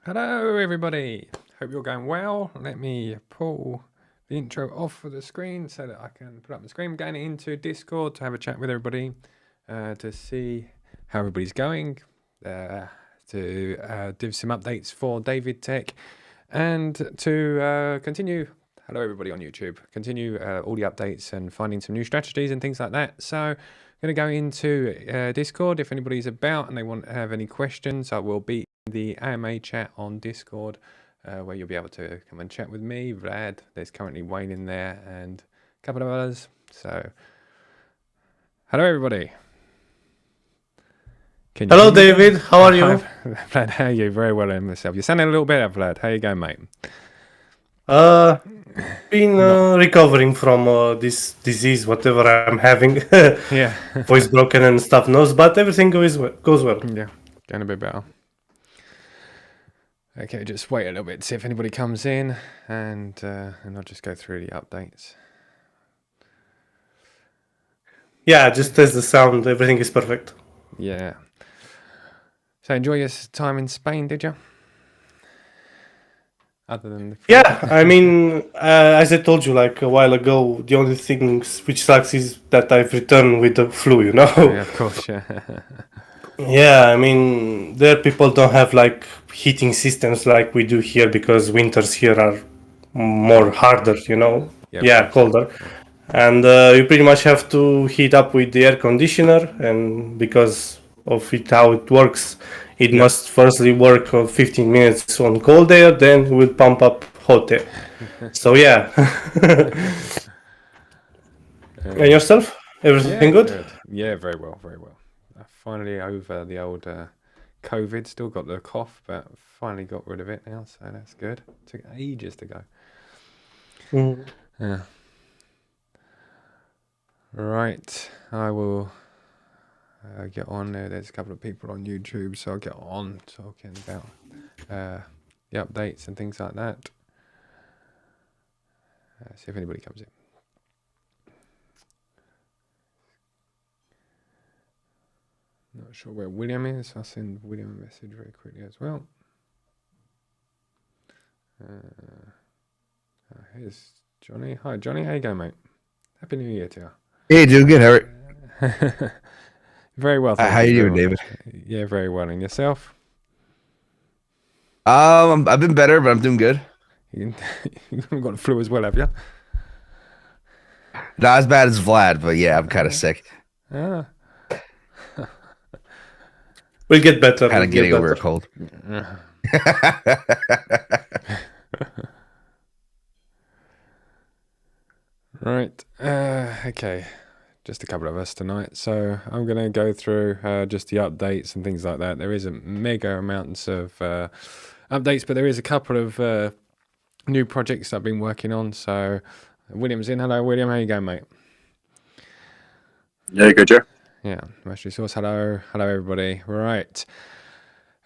Hello everybody, hope you're going well. Let me pull the intro off for the screen so that I can put up the screen. I'm going into Discord to have a chat with everybody to see how everybody's going, to give some updates for DaviddTech and to continue, hello everybody on YouTube, continue all the updates and finding some new strategies and things like that. So I'm going to go into Discord. If anybody's about and they want to have any questions, I will be the AMA chat on Discord where you'll be able to come and chat with me, Vlad, there's currently Wayne in there and a couple of others. So, hello everybody. Can you Hello, hear me, David. guys? How are Hi, you? Vlad. How are you? Very well, and myself. You're sounding a little better, Vlad. How you going, mate? Uh, been Not. recovering from this disease, whatever I'm having, Yeah. voice broken and stuff nose, but everything goes well. Yeah. Going a bit better. Okay, just wait a little bit to see if anybody comes in, and I'll just go through the updates. Yeah, just test the sound. Everything is perfect. Yeah. So enjoy your time in Spain, did you? Other than the flu? Yeah, I mean, as I told you like a while ago, the only thing which sucks is that I've returned with the flu, you know? Yeah, of course, yeah. Yeah, I mean, there people don't have like heating systems like we do here because winters here are more harder, you know? Yeah, of Yeah, course. colder. And you pretty much have to heat up with the air conditioner, and because of it how it works, it Yeah. must firstly work 15 minutes on cold air, then it will pump up hot air. So yeah. And yourself, Yeah, everything good? good. Yeah, very well, very well. Finally over the old COVID. Still got the cough, but finally got rid of it now, so that's good. Took ages to go. Mhm. Yeah. Right, I will get on there. There's a couple of people on YouTube, so I'll get on talking about the updates and things like that. See if anybody comes in. Not sure where William is. I'll send William a message very quickly as well. Here's Johnny. Hi, Johnny. How you going, mate? Happy New Year to you. Hey, doing good. How are Very well, thank how you. you Very doing, well, David? thank you. Yeah, very well. And yourself? I've been better, but I'm doing good. You haven't got the flu as well, have you? Not as bad as Vlad, but yeah, I'm kind of sick. Ah. We'll get better. Kind We'll of get getting over a better. cold. Right. Okay. Just a couple of us tonight. So I'm going to go through just the updates and things like that. There isn't mega amounts of updates, but there is a couple of new projects I've been working on. So William's in. Hello, William. How you going, mate? Yeah, good, Joe. Yeah, Mastery Source. Hello. Hello, everybody. Right.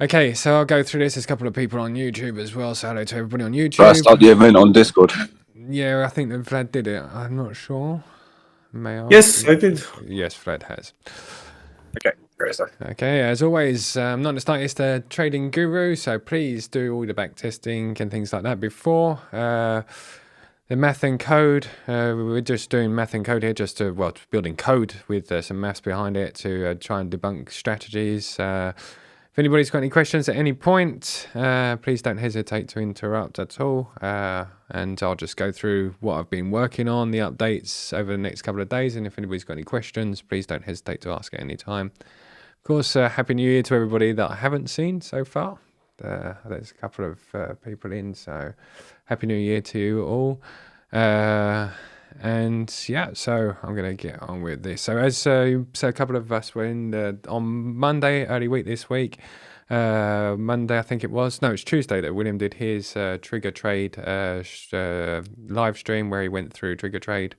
Okay, so I'll go through this. There's a couple of people on YouTube as well. So hello to everybody on YouTube. First up the event on Discord. Yeah, I think that Vlad did it. I'm not sure. May I? Yes, I did. Yes, Vlad has. Okay, great stuff. Okay, as always, I'm not the slightest trading guru, so please do all the back testing and things like that before. The math and code, we're just doing math and code here, just to, well, building code with some maths behind it to try and debunk strategies. If anybody's got any questions at any point, please don't hesitate to interrupt at all. And I'll just go through what I've been working on, the updates over the next couple of days. And if anybody's got any questions, please don't hesitate to ask at any time. Of course, Happy New Year to everybody that I haven't seen so far. There's a couple of people in, so Happy New Year to you all. And yeah, so I'm going to get on with this. So as so a couple of us were in on Monday, early week this week. Monday, I think it was. No, it's Tuesday that William did his trigger trade live stream where he went through trigger trade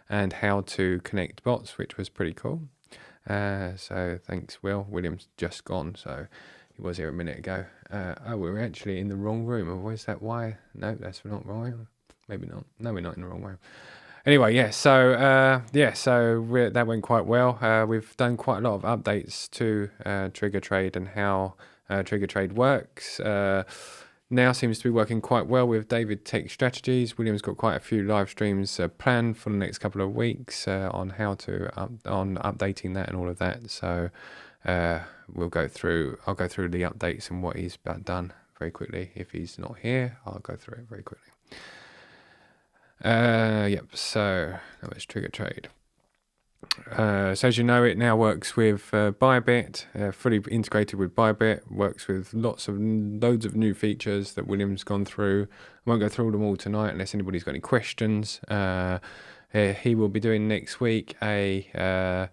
and how to connect bots, which was pretty cool. So thanks, Will. William's just gone, so he was here a minute ago. Oh, we're actually in the wrong room. Or is that why? No, that's not right. Maybe not. No, we're not in the wrong room. Anyway, yeah, so that went quite well. We've done quite a lot of updates to trigger trade and how trigger trade works. Now seems to be working quite well with DaviddTech strategies. William's got quite a few live streams planned for the next couple of weeks on how to on updating that and all of that. So I'll go through the updates and what he's done very quickly. If he's not here, I'll go through it very quickly. Yep, so that was trigger trade. So as you know, it now works with ByBit, fully integrated with ByBit, works with loads of new features that William's gone through. I won't go through them all tonight unless anybody's got any questions. he will be doing next week a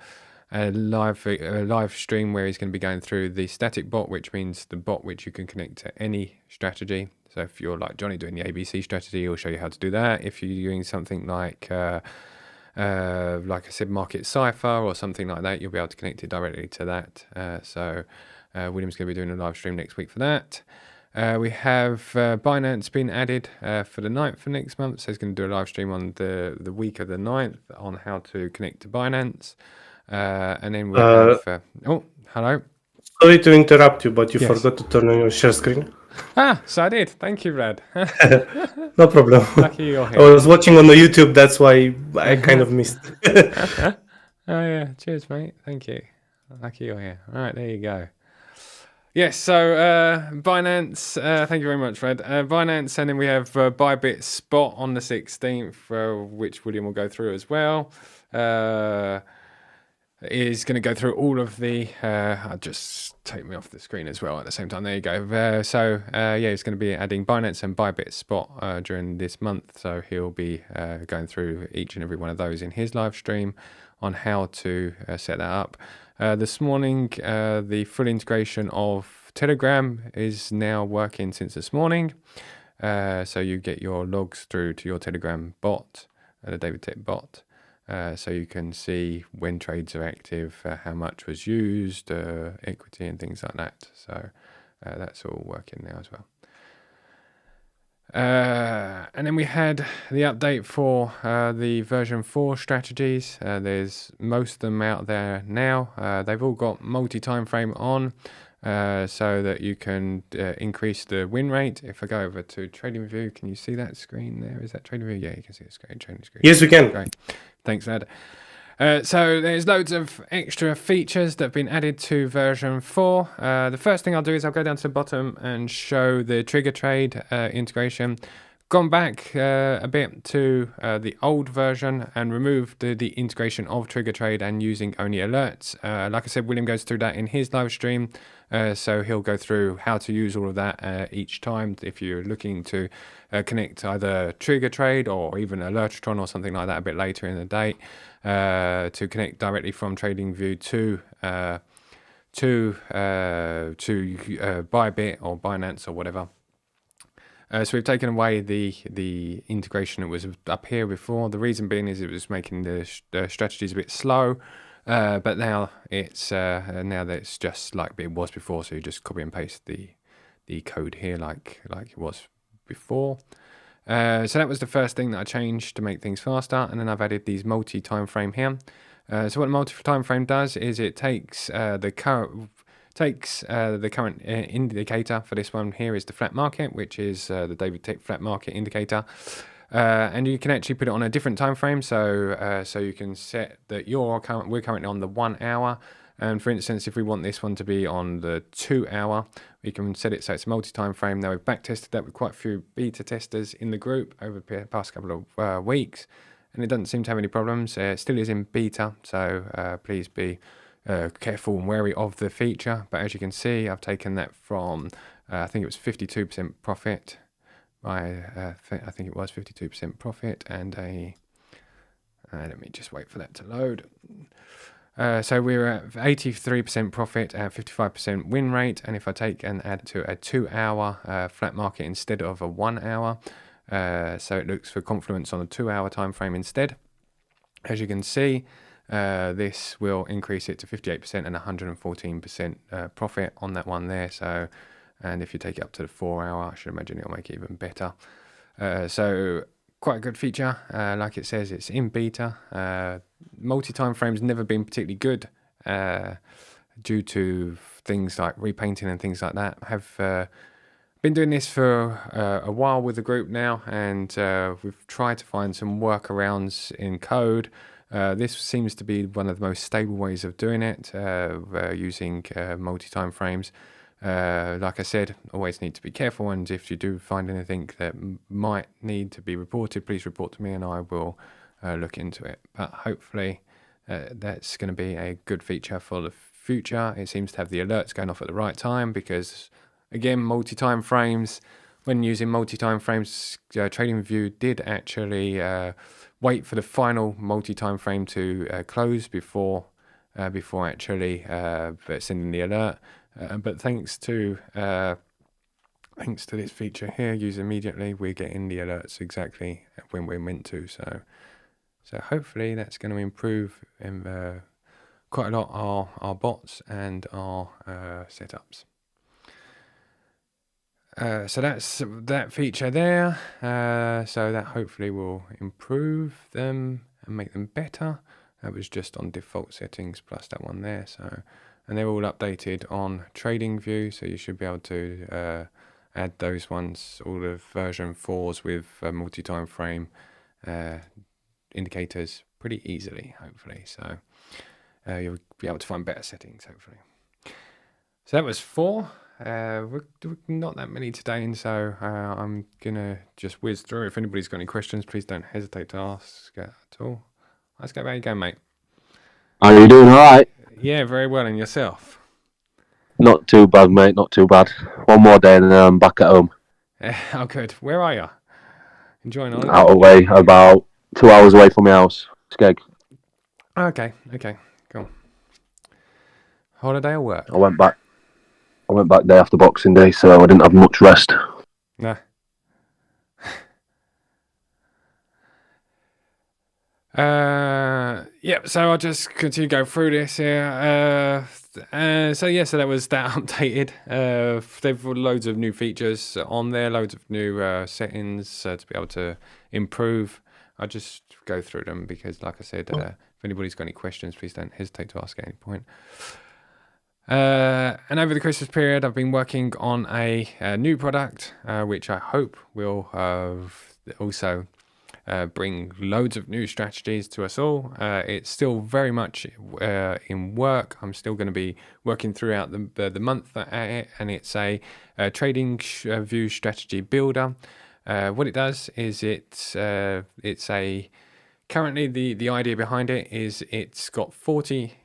live stream where he's going to be going through the static bot, which means the bot which you can connect to any strategy. So if you're like Johnny doing the ABC strategy, he'll show you how to do that. If you're doing something like I said, Market Cipher or something like that, you'll be able to connect it directly to that. So William's going to be doing a live stream next week for that. We have Binance been added for the 9th for next month. So he's going to do a live stream on the week of the 9th on how to connect to Binance. And then we have... oh, hello. Sorry to interrupt you, but you Yes. forgot to turn on your share screen. So I did. Thank you, Brad. No problem. Lucky you're I here. was watching on the YouTube, that's why I kind of missed. Oh, yeah. Cheers, mate. Thank you. Lucky you're here. All right, there you go. Yes, so Binance, thank you very much, Fred. Binance, and then we have ByBit Spot on the 16th, which William will go through as well. Is going to go through all of the... I'll just take me off the screen as well at the same time. There you go. He's going to be adding Binance and ByBit Spot during this month. So he'll be going through each and every one of those in his live stream on how to set that up. This morning, the full integration of Telegram is now working since this morning. So you get your logs through to your Telegram bot, the DaviddTech bot. So you can see when trades are active, how much was used, equity and things like that. So that's all working now as well. And then we had the update for the version 4 strategies. There's most of them out there now. They've all got multi-time frame on so that you can increase the win rate. If I go over to TradingView, can you see that screen there? Is that TradingView? Yeah, you can see the screen. Trading screen. Yes, we can. Great. Thanks, Ed. So there's loads of extra features that have been added to version 4. The first thing I'll do is I'll go down to the bottom and show the trigger trade integration. Gone back a bit to the old version and removed the integration of trigger trade and using only alerts. Like I said, William goes through that in his live stream. So he'll go through how to use all of that each time if you're looking to connect either trigger trade or even Alertatron or something like that a bit later in the day to connect directly from TradingView to ByBit or Binance or whatever. So we've taken away the integration that was up here before. The reason being is it was making the strategies a bit slow. But now it's just like it was before, so you just copy and paste the code here like it was before. So that was the first thing that I changed to make things faster, and then I've added these multi-time frame here. So what a multi-time frame does is it takes the current indicator for this one here is the flat market, which is the DaviddTech flat market indicator. And you can actually put it on a different time frame. So you can set that we're currently on the 1 hour. And for instance, if we want this one to be on the 2 hour, we can set it so it's a multi-time frame. Now we've back tested that with quite a few beta testers in the group over the past couple of weeks, and it doesn't seem to have any problems. It still is in beta, so please be careful and wary of the feature. But as you can see, I've taken that from I think it was 52% profit. I think it was 52% profit and let me just wait for that to load. So we're at 83% profit and 55% win rate. And if I take and add to a 2 hour flat market instead of a 1 hour, so it looks for confluence on a 2 hour time frame instead. As you can see, this will increase it to 58% and 114% profit on that one there. So, and if you take it up to the 4 hour, I should imagine it'll make it even better. So quite a good feature. Like it says, it's in beta. Multi-time frames never been particularly good due to things like repainting and things like that. Have been doing this for a while with the group now, and we've tried to find some workarounds in code. This seems to be one of the most stable ways of doing it, using multi-time frames. Like I said, always need to be careful, and if you do find anything that might need to be reported, please report to me and I will look into it. But hopefully that's going to be a good feature for the future. It seems to have the alerts going off at the right time because, again, multi-time frames, when using multi-time frames, TradingView did actually wait for the final multi-time frame to close before actually sending the alert. But thanks to this feature here, use immediately, we're getting the alerts exactly when we're meant to. So hopefully that's going to improve quite a lot our bots and our setups. So that's that feature there. So that hopefully will improve them and make them better. That was just on default settings plus that one there. So, and they're all updated on TradingView. So you should be able to add those ones, all of version 4s with multi-time frame indicators pretty easily, hopefully. So you'll be able to find better settings, hopefully. So that was 4. We're not that many today, and so I'm gonna just whiz through. If anybody's got any questions, please don't hesitate to ask at all. Let's go. How you going, mate? Are you doing all right? Yeah, very well. And yourself? Not too bad, mate. Not too bad. One more day and then I'm back at home. Oh, good. Where are you? Enjoying holiday? Out away, about 2 hours away from my house. Skeg. Okay. Cool. Holiday or work? I went back day after Boxing Day, so I didn't have much rest. No. Yeah, so I'll just continue to go through this here. So that was that updated. They've got loads of new features on there, loads of new settings to be able to improve. I'll just go through them because, like I said, if anybody's got any questions, please don't hesitate to ask at any point. And over the Christmas period, I've been working on a new product, which I hope will also bring loads of new strategies to us all. It's still very much in work. I'm still going to be working throughout the month at it, and it's a TradingView strategy builder. What it does is it's currently the idea behind it is it's got 40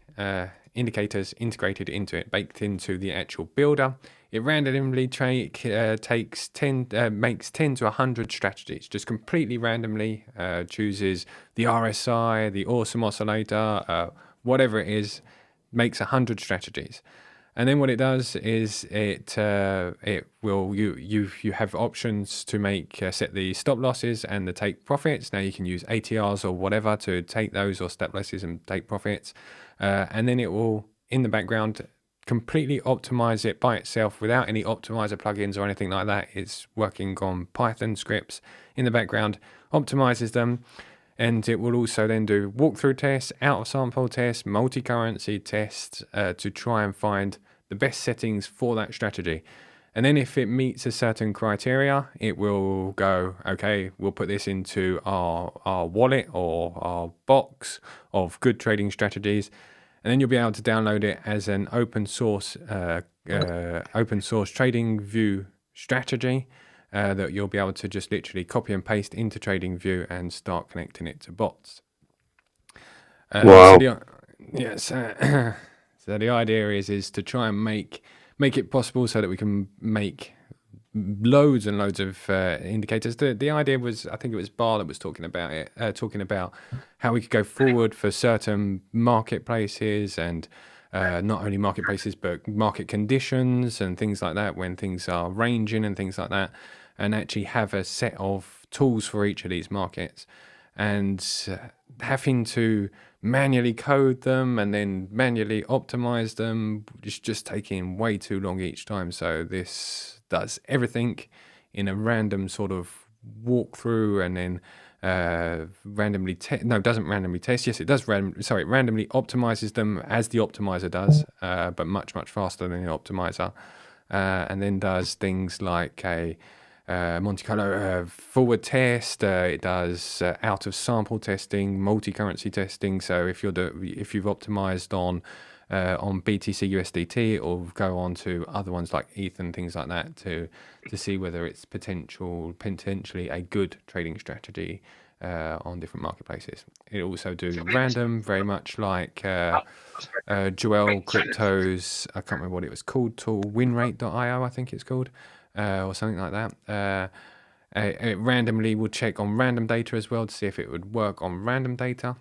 indicators integrated into it, baked into the actual builder. It randomly makes 10 to 100 strategies, just completely randomly chooses the RSI, the awesome oscillator, whatever it is, makes 100 strategies. And then what it does is it will you have options to set the stop losses and the take profits. Now you can use ATRs or whatever to take those, or stop losses and take profits. And then it will, in the background, completely optimize it by itself without any optimizer plugins or anything like that. It's working on Python scripts in the background, optimizes them, and it will also then do walkthrough tests, out of sample tests, multi-currency tests to try and find the best settings for that strategy. And then if it meets a certain criteria, it will go, okay, we'll put this into our wallet or our box of good trading strategies. And then you'll be able to download it as an open source TradingView strategy that you'll be able to just literally copy and paste into TradingView and start connecting it to bots. Wow. So the idea is to try and make it possible so that we can make loads and loads of indicators. The idea was, I think it was Bar that was talking about it, talking about how we could go forward for certain marketplaces, and not only marketplaces but market conditions and things like that, when things are ranging and things like that, and actually have a set of tools for each of these markets. And having to manually code them and then manually optimize them is just taking way too long each time. So this does everything in a random sort of walkthrough, and then randomly doesn't randomly test. Yes, it does. It randomly optimizes them as the optimizer does, but much faster than the optimizer, and then does things like a Monte Carlo forward test. It does out of sample testing, multi-currency testing. So if you've optimized on BTC USDT, it will go on to other ones like ETH and things like that to see whether it's potentially a good trading strategy on different marketplaces. It also do random, very much like Joel Crypto's, I can't remember what it was called, tool, winrate.io, I think it's called. Or something like that. It randomly will check on random data as well to see if it would work on random data.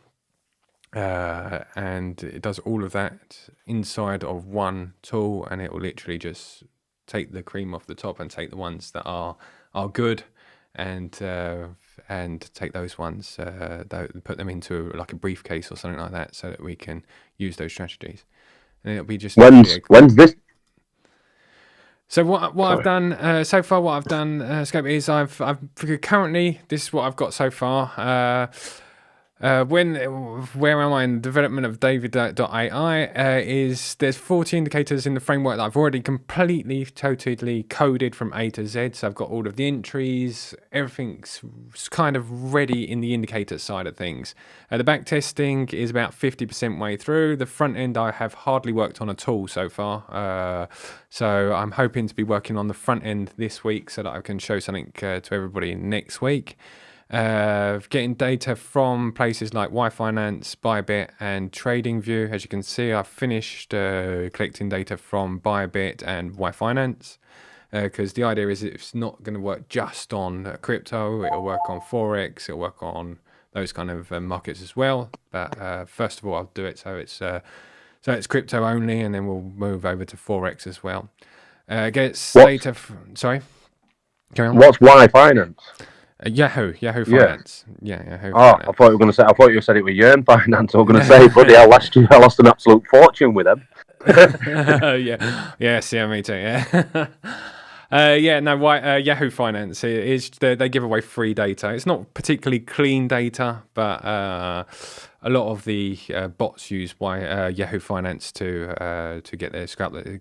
And it does all of that inside of one tool, and it will literally just take the cream off the top and take the ones that are good, and take those ones, put them into like a briefcase or something like that, so that we can use those strategies. And it'll be just When's this? So what I've done so far, Scope, is I've currently, this is what I've got so far. Where am I in the development of Davidd.ai? Is there's 40 indicators in the framework that I've already completely, totally coded from A to Z. So I've got all of the entries, everything's kind of ready in the indicator side of things. The back testing is about 50% way through. The front end I have hardly worked on at all so far. So I'm hoping to be working on the front end this week so that I can show something to everybody next week. Getting data from places like YFinance, ByBit, and TradingView. As you can see, I've finished collecting data from ByBit and YFinance, because the idea is it's not going to work just on crypto. It'll work on FOREX. It'll work on those kind of markets as well. But first of all, I'll do it so it's crypto only, and then we'll move over to FOREX as well. Gets data. Sorry, carry on. What's YFinance? Yahoo Finance. Yeah, Yahoo Oh, Finance. I thought you were going to say. I thought you said it was Yearn Finance. I was going to say, bloody hell, I lost an absolute fortune with them. Yeah, me too. Yeah. Yahoo Finance they give away free data. It's not particularly clean data, but a lot of the bots use Yahoo Finance to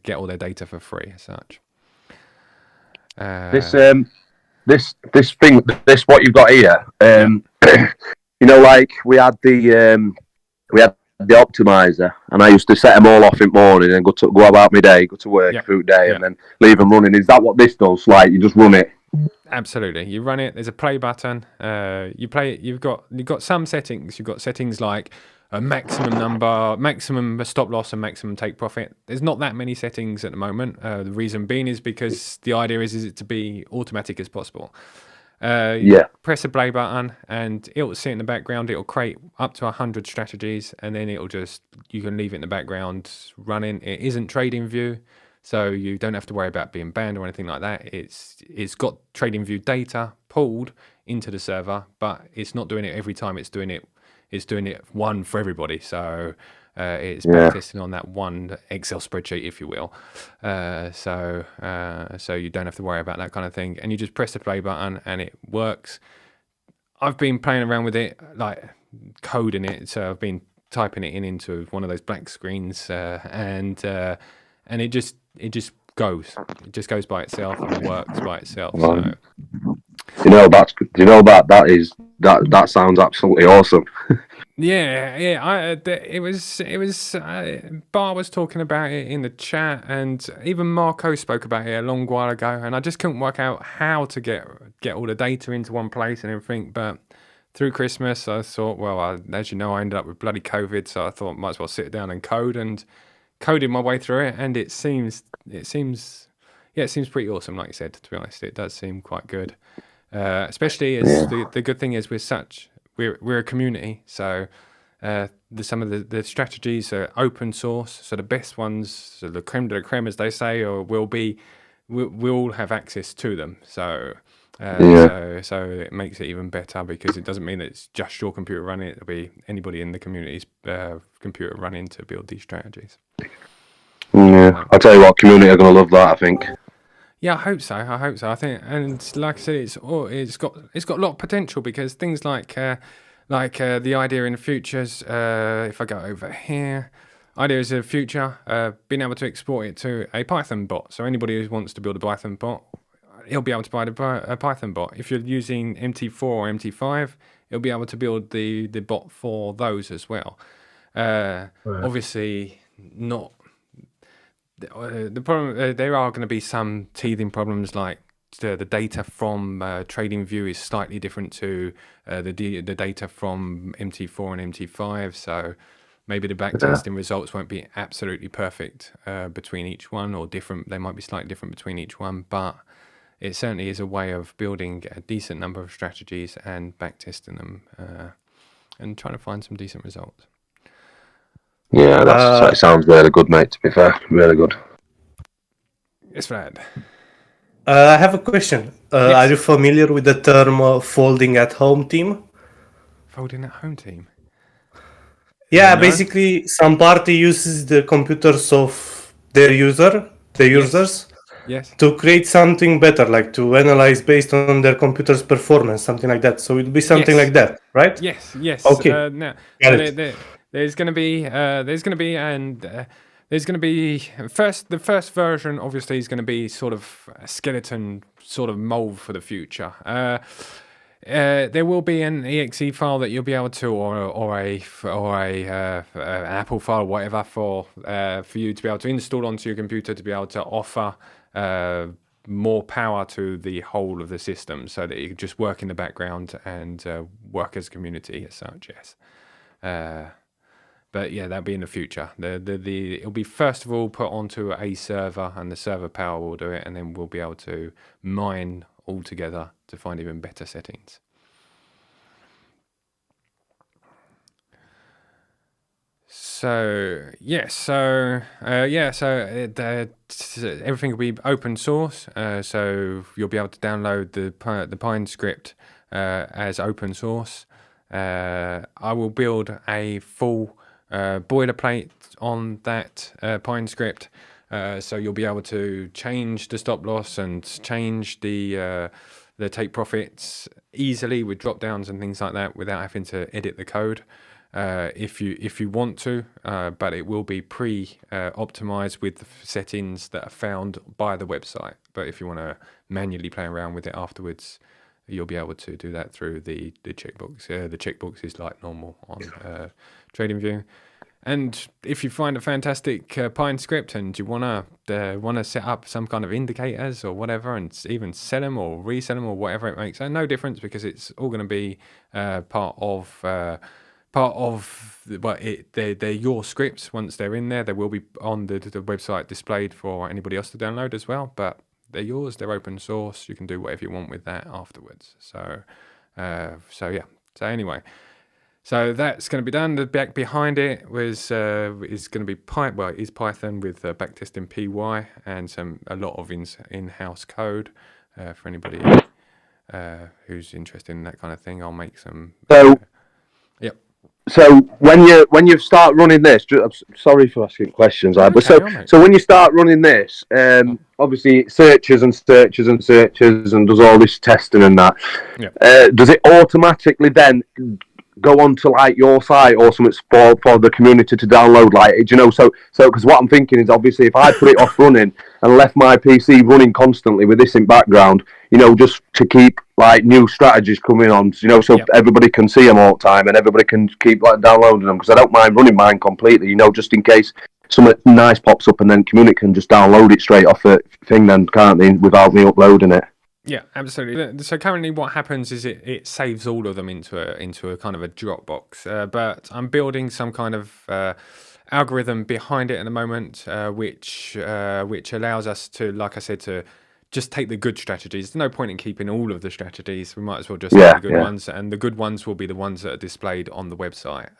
get all their data for free as such. This what you've got here. You know, like we had the Optimiser, and I used to set them all off in the morning and go about my day, go to work through the day, and then leave them running. Is that what this does? Like you just run it? Absolutely, you run it. There's a play button. You play it. You've got some settings. You've got settings like a maximum number, maximum stop loss, and maximum take profit. There's not that many settings at the moment. The reason being is because the idea is it to be automatic as possible. Press a play button and it'll sit in the background. It'll create up to 100 strategies, and then you can leave it in the background running. It isn't TradingView, so you don't have to worry about being banned or anything like that. It's got TradingView data pulled into the server, but it's not doing it every time. It's doing it one for everybody. So it's backtesting on that one Excel spreadsheet, if you will. So you don't have to worry about that kind of thing. And you just press the play button and it works. I've been playing around with it, like coding it. So I've been typing it into one of those black screens, and it just goes. It just goes by itself and works by itself. So. That sounds absolutely awesome. It was Bar was talking about it in the chat, and even Marco spoke about it a long while ago, and I just couldn't work out how to get all the data into one place and everything. But through Christmas, I thought, well, as you know, I ended up with bloody COVID, so I thought might as well sit down and coded my way through it, and it seems pretty awesome. Like you said, to be honest, it does seem quite good. Especially as the good thing is we're a community, so some of the strategies are open source. So the best ones, so the creme de la creme, as they say, we'll have access to them. So so it makes it even better, because it doesn't mean that it's just your computer running it. It'll be anybody in the community's computer running to build these strategies. Yeah, I'll tell you what, community are going to love that, I think. Yeah, I hope so. I think, and like I said, it's got a lot of potential, because things like the idea in the futures. If I go over here, ideas of the future, being able to export it to a Python bot. So anybody who wants to build a Python bot, he'll be able to buy a Python bot. If you're using MT4 or MT5, it'll be able to build the bot for those as well. Obviously, not. The problem, there are going to be some teething problems, like the data from TradingView is slightly different to the data from MT4 and MT5, so maybe the backtesting results won't be absolutely perfect between each one, or different. They might be slightly different between each one, but it certainly is a way of building a decent number of strategies and backtesting them and trying to find some decent results. Yeah, that sounds really good, mate. To be fair, really good. Yes, Vlad. I have a question. Are you familiar with the term folding at home team? Folding at home team? Yeah, No? basically some party uses the computers of their users, Yes. to create something better, like to analyze based on their computer's performance, something like that. So it'll be something like that, right? Yes. Okay. Now, Got it. there's going to be the first version. Obviously, is going to be sort of a skeleton sort of mold for the future. There will be an exe file that you'll be able to, or an Apple file, or whatever, for you to be able to install onto your computer to be able to offer more power to the whole of the system, so that you can just work in the background and work as a community as such. Yes. But yeah, that'll be in the future. It'll be first of all put onto a server, and the server power will do it, and then we'll be able to mine all together to find even better settings. So yes, everything will be open source. So you'll be able to download the Pine script as open source. I will build a full boilerplate on that Pine script. So you'll be able to change the stop loss and change the take profits easily with drop downs and things like that without having to edit the code. If you want to, but it will be optimized with the settings that are found by the website. But if you want to manually play around with it afterwards, you'll be able to do that through the checkbox. The checkbox is like normal on TradingView. And if you find a fantastic Pine script and you wanna set up some kind of indicators or whatever, and even sell them or resell them or whatever, it makes no difference, because it's all going to be part of they're your scripts. Once they're in there, they will be on the website displayed for anybody else to download as well. But they're yours. They're open source. You can do whatever you want with that afterwards. So yeah. So anyway. So that's going to be done. The back behind it is going to be Python with backtesting py and a lot of in-house code for anybody who's interested in that kind of thing. I'll make some. Yep. So when you start running this, I'm sorry for asking questions, but so when you start running this, obviously it searches and searches and searches and does all this testing and that. Yep. Does it automatically then go on to like your site or something for the community to download, like, you know? So because what I'm thinking is, obviously if I put it off running and left my PC running constantly with this in background, you know, just to keep like new strategies coming on, you know, so everybody can see them all the time and everybody can keep like downloading them, because I don't mind running mine completely, you know, just in case something nice pops up and then community can just download it straight off the thing then, can't they, without me uploading it? Yeah, absolutely. So currently what happens is it saves all of them into a kind of a Dropbox. But I'm building some kind of algorithm behind it at the moment, which allows us to, like I said, to just take the good strategies. There's no point in keeping all of the strategies. We might as well just take the good ones, and the good ones will be the ones that are displayed on the website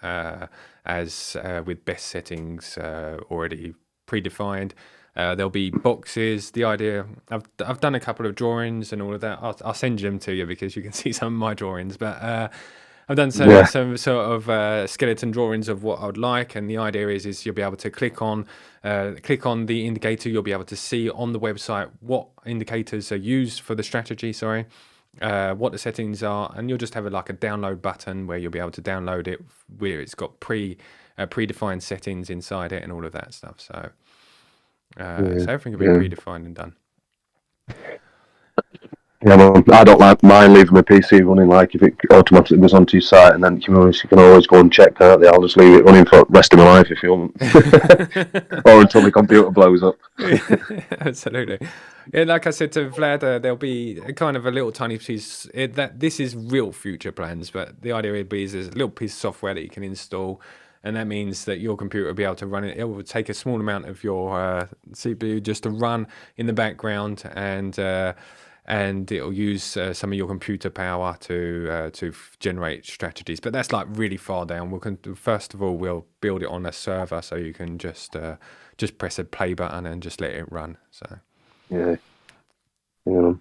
as with best settings already predefined. There'll be boxes. The idea, I've done a couple of drawings and all of that. I'll send them to you because you can see some of my drawings. But I've done some sort of skeleton drawings of what I would like, and the idea is you'll be able to click on the indicator. You'll be able to see on the website what indicators are used for the strategy. What the settings are, and you'll just have a download button where you'll be able to download it, where it's got predefined settings inside it and all of that stuff. So everything will be predefined and done. Yeah, well, I don't like mine leaving my PC running. Like, if it automatically goes onto your site, and then you can always go and check, can't they? I'll just leave it running for the rest of my life if you want, or until the computer blows up. Absolutely. Yeah, like I said to Vlad, there'll be a kind of a little tiny piece. This is real future plans, but the idea would be is there's a little piece of software that you can install. And that means that your computer will be able to run it. It will take a small amount of your CPU just to run in the background, and and it'll use some of your computer power to generate strategies. But that's like really far down. First of all, we'll build it on a server so you can just press a play button and just let it run. So Yeah. Yeah.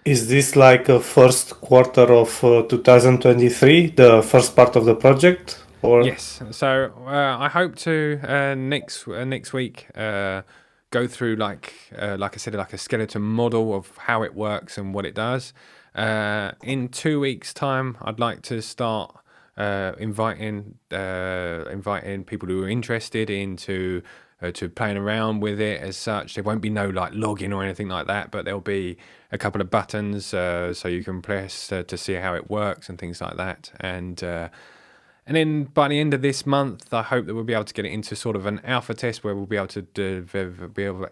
Is this like a first quarter of 2023, the first part of the project? Or yes, so I hope to next week go through like I said, like a skeleton model of how it works and what it does. In 2 weeks' time, I'd like to start inviting people who are interested into to playing around with it as such. There won't be no like login or anything like that, but there'll be a couple of buttons so you can press to see how it works and things like that. And then by the end of this month, I hope that we'll be able to get it into sort of an alpha test where we'll be able to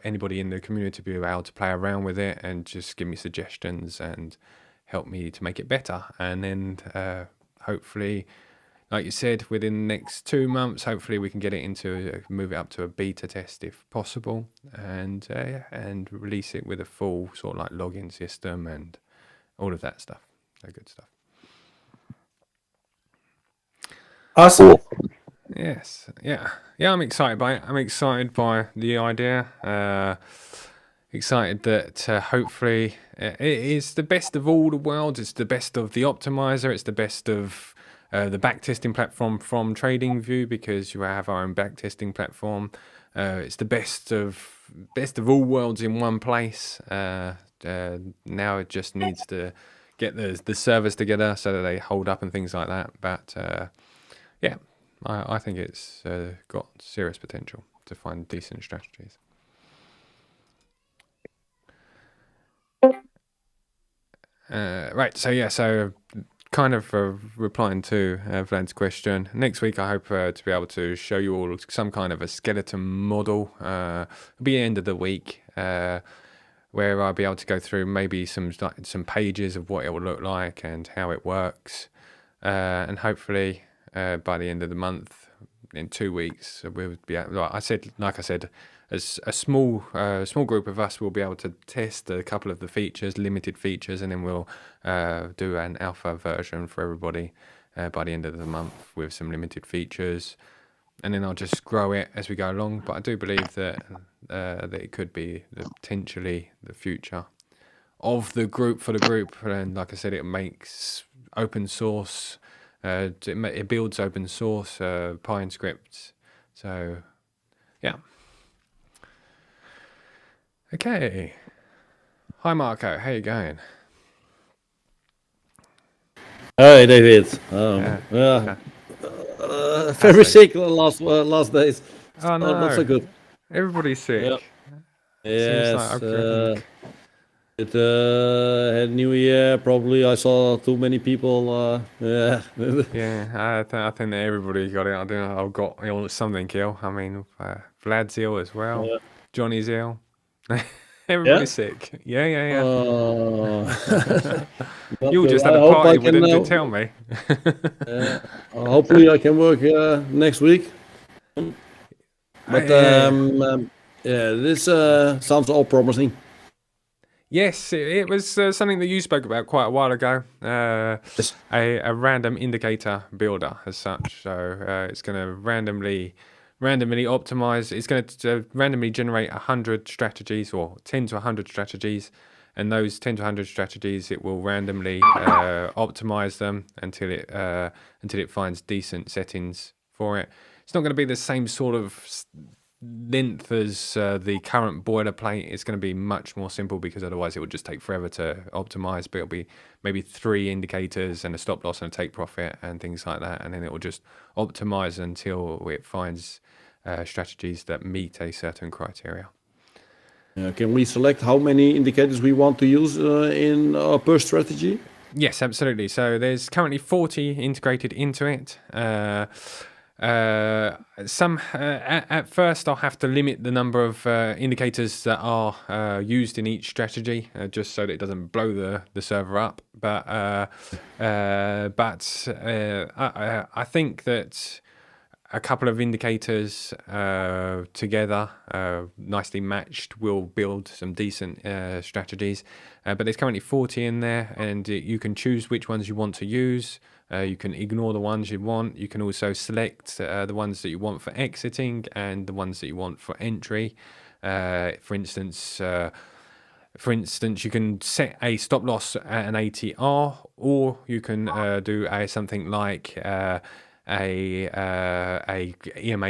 anybody in the community be able to play around with it and just give me suggestions and help me to make it better. And then hopefully, like you said, within the next 2 months, hopefully we can get it move it up to a beta test if possible, and release it with a full sort of like login system and all of that stuff. So good stuff. awesome. Yes, yeah. I'm excited by it. I'm excited by the idea. Excited that hopefully it is the best of all the worlds. It's the best of the optimizer. It's the best of the backtesting platform from TradingView, because you have our own backtesting platform. It's the best of all worlds in one place. Now it just needs to get the servers together so that they hold up and things like that. But yeah, I think it's got serious potential to find decent strategies. Right, so kind of replying to Vlad's question, next week I hope to be able to show you all some kind of a skeleton model. It'll be the end of the week, where I'll be able to go through maybe some pages of what it will look like and how it works, and hopefully by the end of the month, in 2 weeks, we'll be able, like I said, as a small group of us will be able to test a couple of the features, limited features, and then we'll do an alpha version for everybody by the end of the month with some limited features, and then I'll just grow it as we go along. But I do believe that it could be potentially the future of the group for the group, and like I said, it makes open source. It builds open source Python scripts. So yeah. Okay. Hi Marco, how you going? Hi David. Yeah. Very sick last days. Oh no. Not so good. Everybody's sick. Yeah. Seems Yes. like okay. It had New Year. Probably I saw too many people. Yeah. Yeah, I think that everybody got it. I don't know. I've got something ill. I mean, Vlad's ill as well. Yeah. Johnny's ill. Everybody's sick. Yeah. You just had a hope party, I but can, didn't tell me. hopefully I can work next week. But yeah, this sounds all promising. Yes, it was something that you spoke about quite a while ago. A random indicator builder as such. So it's going to randomly optimize. It's going to randomly generate 100 strategies, or 10 to 100 strategies, and those 10 to 100 strategies, it will randomly optimize them until it finds decent settings for it. It's not going to be the same sort of length as the current boilerplate. It's going to be much more simple, because otherwise it would just take forever to optimize. But it'll be maybe 3 indicators and a stop loss and a take profit and things like that, and then it will just optimize until it finds strategies that meet a certain criteria. Can we select how many indicators we want to use in per strategy? Yes, absolutely. So there's currently 40 integrated into it. At first I'll have to limit the number of indicators that are used in each strategy, just so that it doesn't blow the server up. But I think that a couple of indicators together, nicely matched, will build some decent strategies. But there's currently 40 in there, and you can choose which ones you want to use. You can ignore the ones you want. You can also select the ones that you want for exiting and the ones that you want for entry. For instance, you can set a stop loss at an ATR, or you can do something like a EMA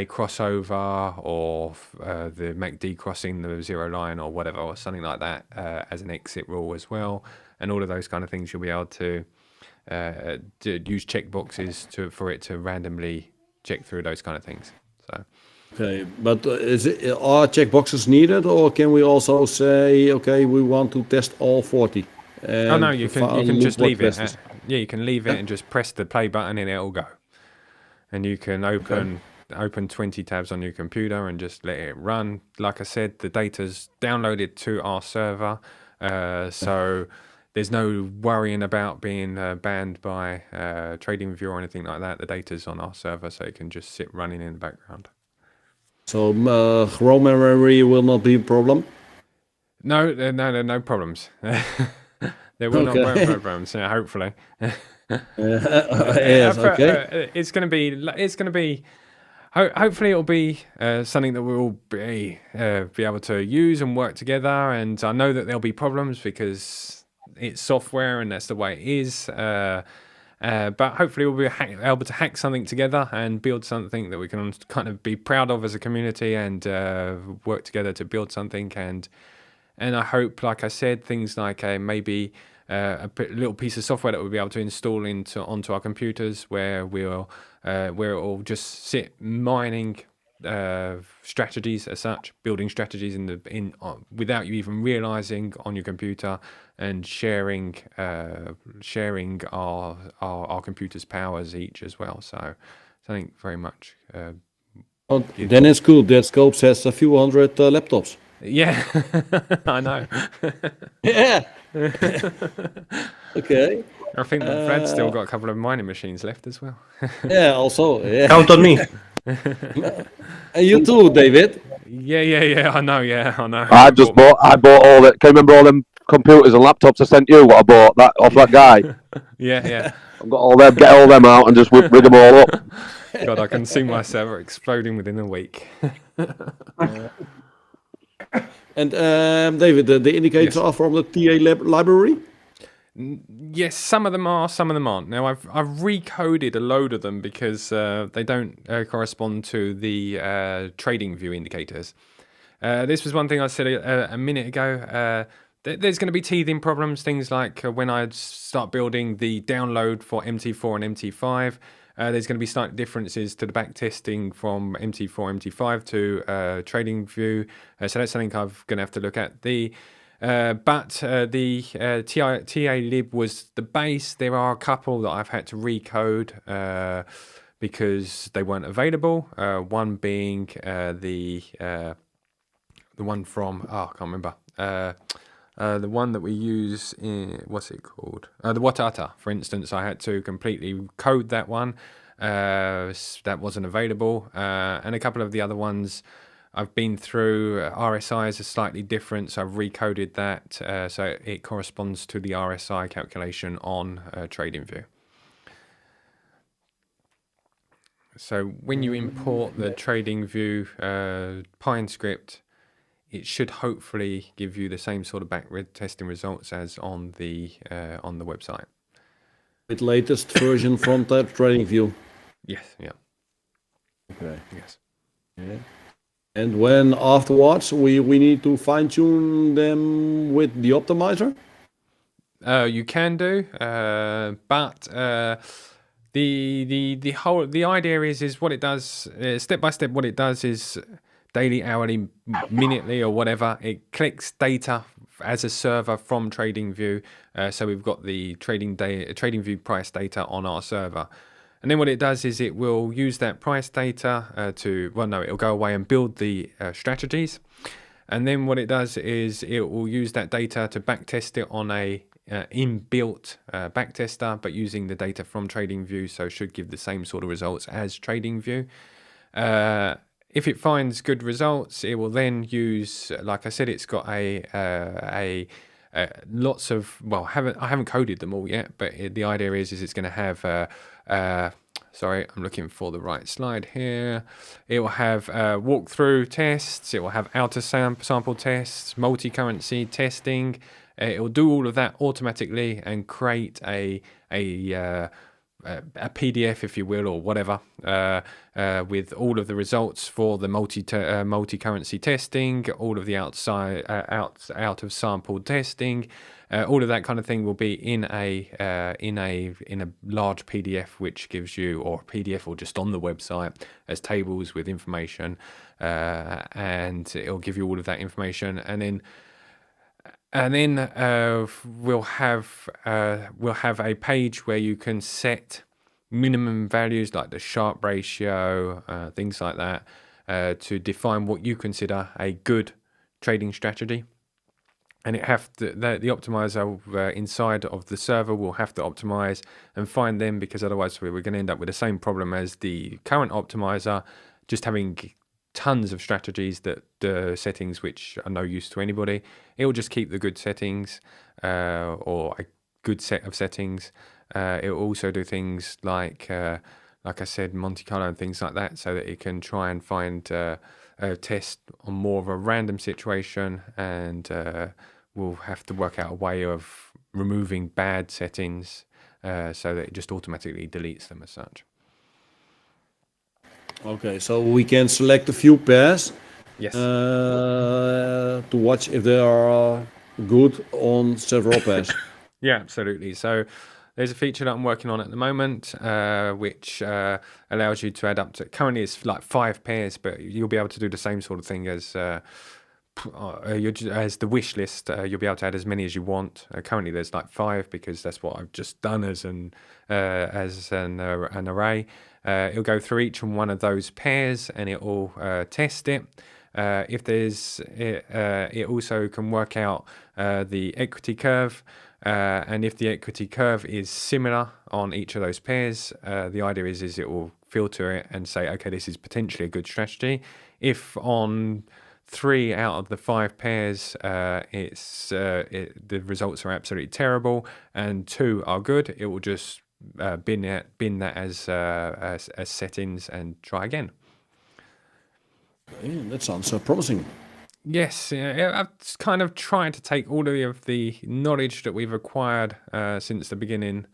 crossover, or the MACD crossing the zero line, or whatever, or something like that as an exit rule as well. And all of those kind of things, you'll be able to use checkboxes for it to randomly check through those kind of things. So. Okay, but are checkboxes needed, or can we also say, okay, we want to test all 40? Oh no, you can just leave it. Yeah, you can leave it and just press the play button and it'll go. And you can open 20 tabs on your computer and just let it run. Like I said, the data's downloaded to our server, so there's no worrying about being banned by TradingView or anything like that. The data's on our server, so it can just sit running in the background. So ROM memory will not be a problem? No problems. There will not be problems. Yeah, hopefully. Yes, okay. It's going to be. Hopefully, it'll be something that we'll be able to use and work together. And I know that there'll be problems because it's software and that's the way it is. But hopefully we'll be able to hack something together and build something that we can kind of be proud of as a community, and work together to build something. And I hope, like I said, things like maybe a little piece of software that we'll be able to install onto our computers, where it will just sit mining strategies as such, building strategies without you even realizing on your computer, and sharing our computer's powers each as well. So I think very much. Then it's cool that Scopes has a few hundred laptops. Yeah, I know. Yeah. Okay. I think that Brad's still got a couple of mining machines left as well. Yeah, also. Yeah. Count on me. And you too, David. Yeah. I know. I bought all that. Can you remember all them computers and laptops I sent you? What I bought that off that guy. Yeah. I've got all them. Get all them out and just rig them all up. God, I can see my server exploding within a week. And David, the indicators are from the TA library? Yes, some of them are, some of them aren't. Now, I've recoded a load of them because they don't correspond to the TradingView indicators. This was one thing I said a minute ago. There's going to be teething problems, things like when I start building the download for MT4 and MT5. There's going to be slight differences to the back testing from MT4, MT5 to TradingView. So that's something I'm going to have to look at. But the TA lib was the base. There are a couple that I've had to recode because they weren't available. One being the one from, I can't remember. The one that we use in, what's it called? The Watata, for instance. I had to completely code that one. That wasn't available. And a couple of the other ones I've been through. RSIs are slightly different, so I've recoded that so it corresponds to the RSI calculation on TradingView. So when you import the TradingView Pine script, it should hopefully give you the same sort of back testing results as on the website. With latest version from TradingView. Yes. Yeah. Okay. Yes. Yeah. And when afterwards we need to fine tune them with the optimizer? You can do, but the idea is what it does step by step. What it does is daily, hourly, minutely, or whatever. It collects data as a server from TradingView. So we've got the TradingView price data on our server. And then what it does is it will use that price data it'll go away and build the strategies. And then what it does is it will use that data to backtest it on a inbuilt backtester, but using the data from TradingView, so should give the same sort of results as TradingView. If it finds good results, it will then use, like I said, it's got lots of, well, I haven't coded them all yet, but the idea is it's going to have, sorry, I'm looking for the right slide here. It will have walkthrough tests. It will have outer sample tests, multi-currency testing. It will do all of that automatically and create a PDF, if you will, or whatever, with all of the results for the multi-currency testing, all of the out of sample testing, all of that kind of thing will be in a large PDF, which gives you, or PDF, or just on the website as tables with information, and it'll give you all of that information, and then we'll have a page where you can set minimum values like the Sharpe ratio, things like that, to define what you consider a good trading strategy. And it the optimizer inside of the server will have to optimize and find them, because otherwise we're going to end up with the same problem as the current optimizer, just having tons of strategies that settings which are no use to anybody. It will just keep the good settings, or a good set of settings. It will also do things like I said, Monte Carlo and things like that, so that it can try and find a test on more of a random situation, and we'll have to work out a way of removing bad settings, so that it just automatically deletes them as such. Okay, so we can select a few pairs. Yes. To watch if they are good on several pairs. Yeah, absolutely. So there's a feature that I'm working on at the moment, which allows you to add up to, currently it's like 5 pairs, but you'll be able to do the same sort of thing as the wish list. You'll be able to add as many as you want. Currently there's like 5, because that's what I've just done as an array. It'll go through each one of those pairs and it will test it. If there's, it also can work out the equity curve, and if the equity curve is similar on each of those pairs, the idea is it will filter it and say, okay, this is potentially a good strategy. If on 3 out of the 5 pairs the results are absolutely terrible and 2 are good, it will just bin that as settings and try again. Yeah, that sounds promising. Yes, I've kind of tried to take all of the knowledge that we've acquired since the beginning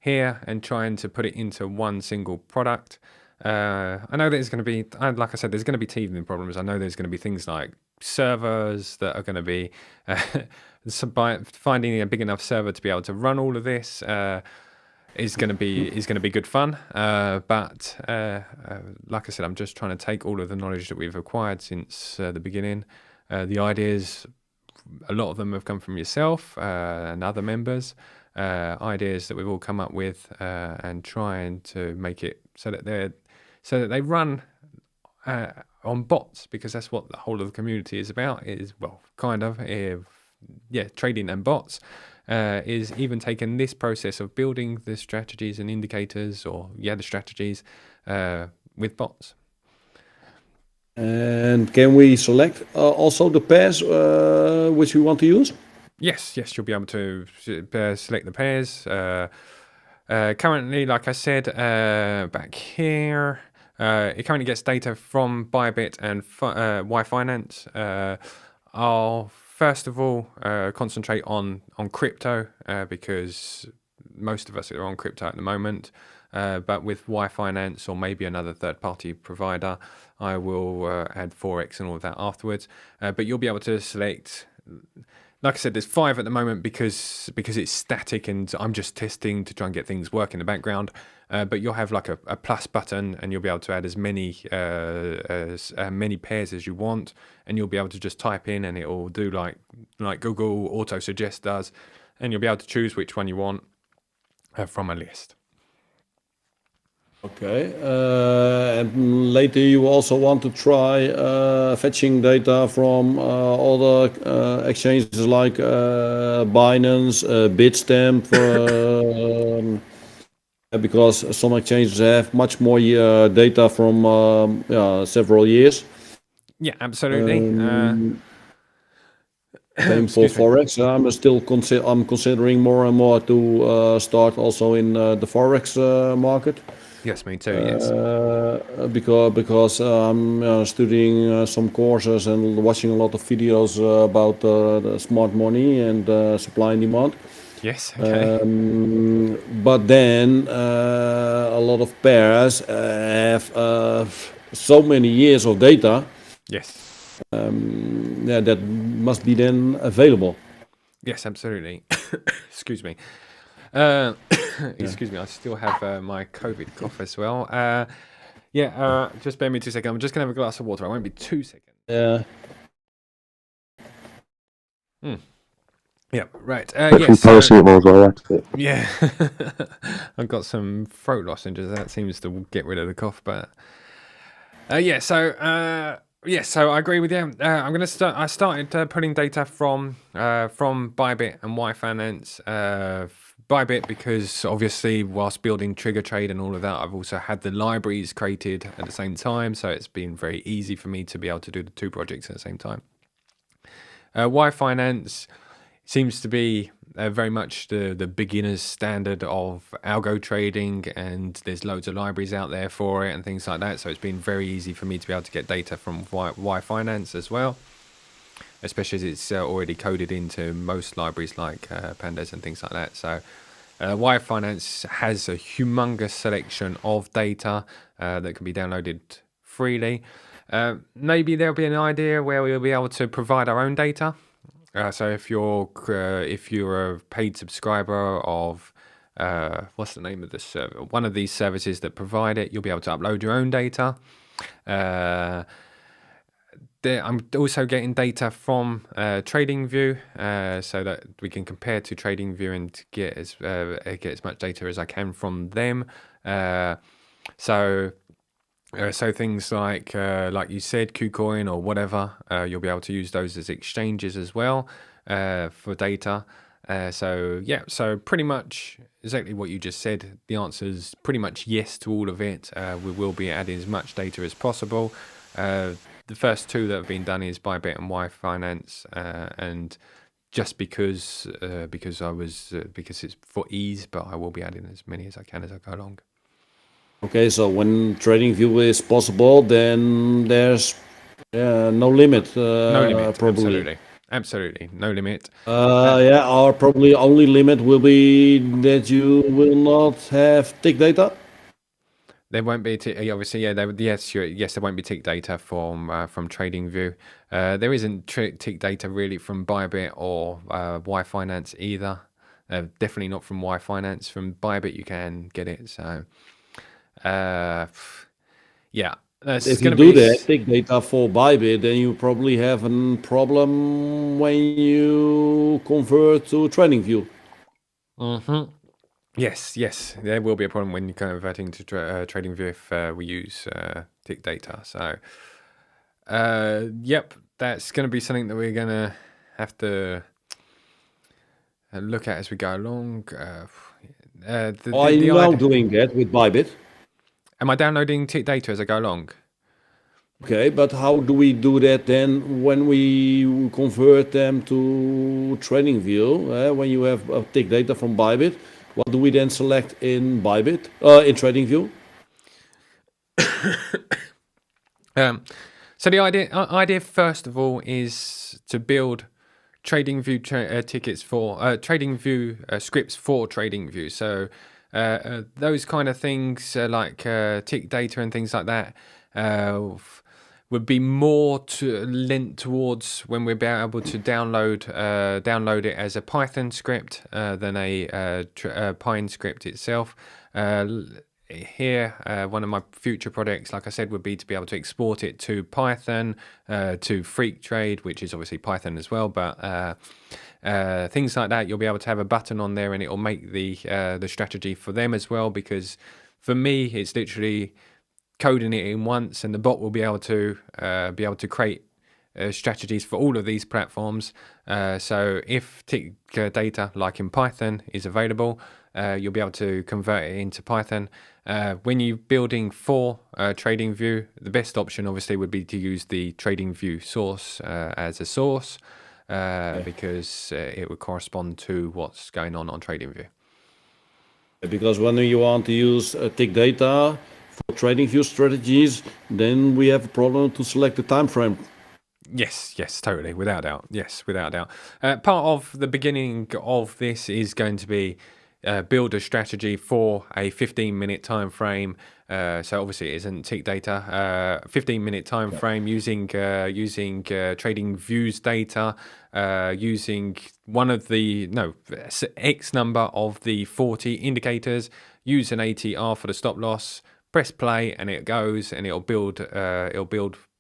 here and trying to put it into one single product. I know there's going to be, like I said, there's going to be teething problems. I know there's going to be things like servers that are going to be finding a big enough server to be able to run all of this. Is going to be good fun, but like I said, I'm just trying to take all of the knowledge that we've acquired since the beginning. The ideas, a lot of them have come from yourself and other members. Ideas that we've all come up with, and trying to make it so that they run on bots, because that's what the whole of the community is about. Is, well, kind of, trading and bots. Is even taking this process of building the strategies and indicators, or the strategies with bots. And can we select also the pairs which we want to use? Yes, you'll be able to select the pairs. Currently, like I said, back here, it currently gets data from ByBit and Finance. I'll first of all concentrate on crypto, because most of us are on crypto at the moment. But with Finance or maybe another third-party provider, I will add FOREX and all of that afterwards. But you'll be able to select, like I said, there's 5 at the moment because it's static and I'm just testing to try and get things work in the background. But you'll have like a plus button, and you'll be able to add as many pairs as you want, and you'll be able to just type in and it will do like Google Auto Suggest does, and you'll be able to choose which one you want from a list. Okay, and later you also want to try fetching data from other exchanges like Binance, Bitstamp. because some exchanges have much more data from several years. Yeah, absolutely. Same for Excuse me. FOREX. I'm considering more and more to start also in the FOREX market. Yes, me too. Yes. Because I'm studying some courses and watching a lot of videos about the smart money and supply and demand. Yes. Okay. But then a lot of pairs have so many years of data Yes. that must be then available. Yes, absolutely. Excuse me. Excuse me. I still have my COVID cough as well. Just bear me 2 seconds. I'm just gonna have a glass of water. I won't be 2 seconds. Yeah. Yeah. Right. Yes. Paracetamol as well. Right? Yeah. I've got some throat lozenges. That seems to get rid of the cough, but so I agree with you. I'm gonna start. I started putting data from ByBit and YFinance. ByBit because obviously whilst building Trigger Trade and all of that, I've also had the libraries created at the same time, so it's been very easy for me to be able to do the two projects at the same time. YFinance seems to be very much the beginner's standard of algo trading, and there's loads of libraries out there for it and things like that, so it's been very easy for me to be able to get data from YFinance as well, especially as it's already coded into most libraries like pandas and things like that. So YFinance has a humongous selection of data that can be downloaded freely. Maybe there'll be an idea where we'll be able to provide our own data. So if you're a paid subscriber of what's the name of this one of these services that provide it, you'll be able to upload your own data. I'm also getting data from TradingView, so that we can compare to TradingView and get as much data as I can from them. So things like you said, KuCoin or whatever, you'll be able to use those as exchanges as well for data. So pretty much exactly what you just said. The answer is pretty much yes to all of it. We will be adding as much data as possible. The first two that have been done is ByBit and YFinance, and just because it's for ease, but I will be adding as many as I can as I go along. Okay, so when TradingView is possible, then there's no limit. No limit, probably. Absolutely, no limit. Our probably only limit will be that you will not have tick data. There won't be obviously, yeah. There won't be tick data from TradingView. There isn't tick data really from ByBit or YFinance either. Definitely not from YFinance. From ByBit you can get it. So, yeah. If you do that, tick data for ByBit, then you probably have a problem when you convert to TradingView. Mm-hmm. Yes, there will be a problem when you're converting to TradingView if we use tick data. So, yep, that's going to be something that we're going to have to look at as we go along. Are you now doing that with ByBit? Am I downloading tick data as I go along? Okay, but how do we do that then when we convert them to TradingView? When you have tick data from ByBit, what do we then select in ByBit, in TradingView? So the idea first of all is to build TradingView tickets for TradingView scripts for TradingView. So those kind of things like tick data and things like that would be more lent towards when we're able to download it as a Python script than a Pine script itself. Here, one of my future projects, like I said, would be to be able to export it to Python, to Freak Trade, which is obviously Python as well, but things like that, you'll be able to have a button on there and it'll make the strategy for them as well, because for me, it's literally coding it in once and the bot will be able to create strategies for all of these platforms. So if tick data like in Python is available, you'll be able to convert it into Python. When you're building for TradingView, the best option obviously would be to use the TradingView source as a source because it would correspond to what's going on TradingView. Because when you want to use tick data for TradingView strategies, then we have a problem to select the time frame. Yes, totally, without doubt. Yes, without doubt. Part of the beginning of this is going to be build a strategy for a 15-minute time frame. So obviously it isn't tick data. 15-minute time frame using TradingView's data, using one of the X number of the 40 indicators. Use an ATR for the stop loss. Press play, and it goes, and it'll build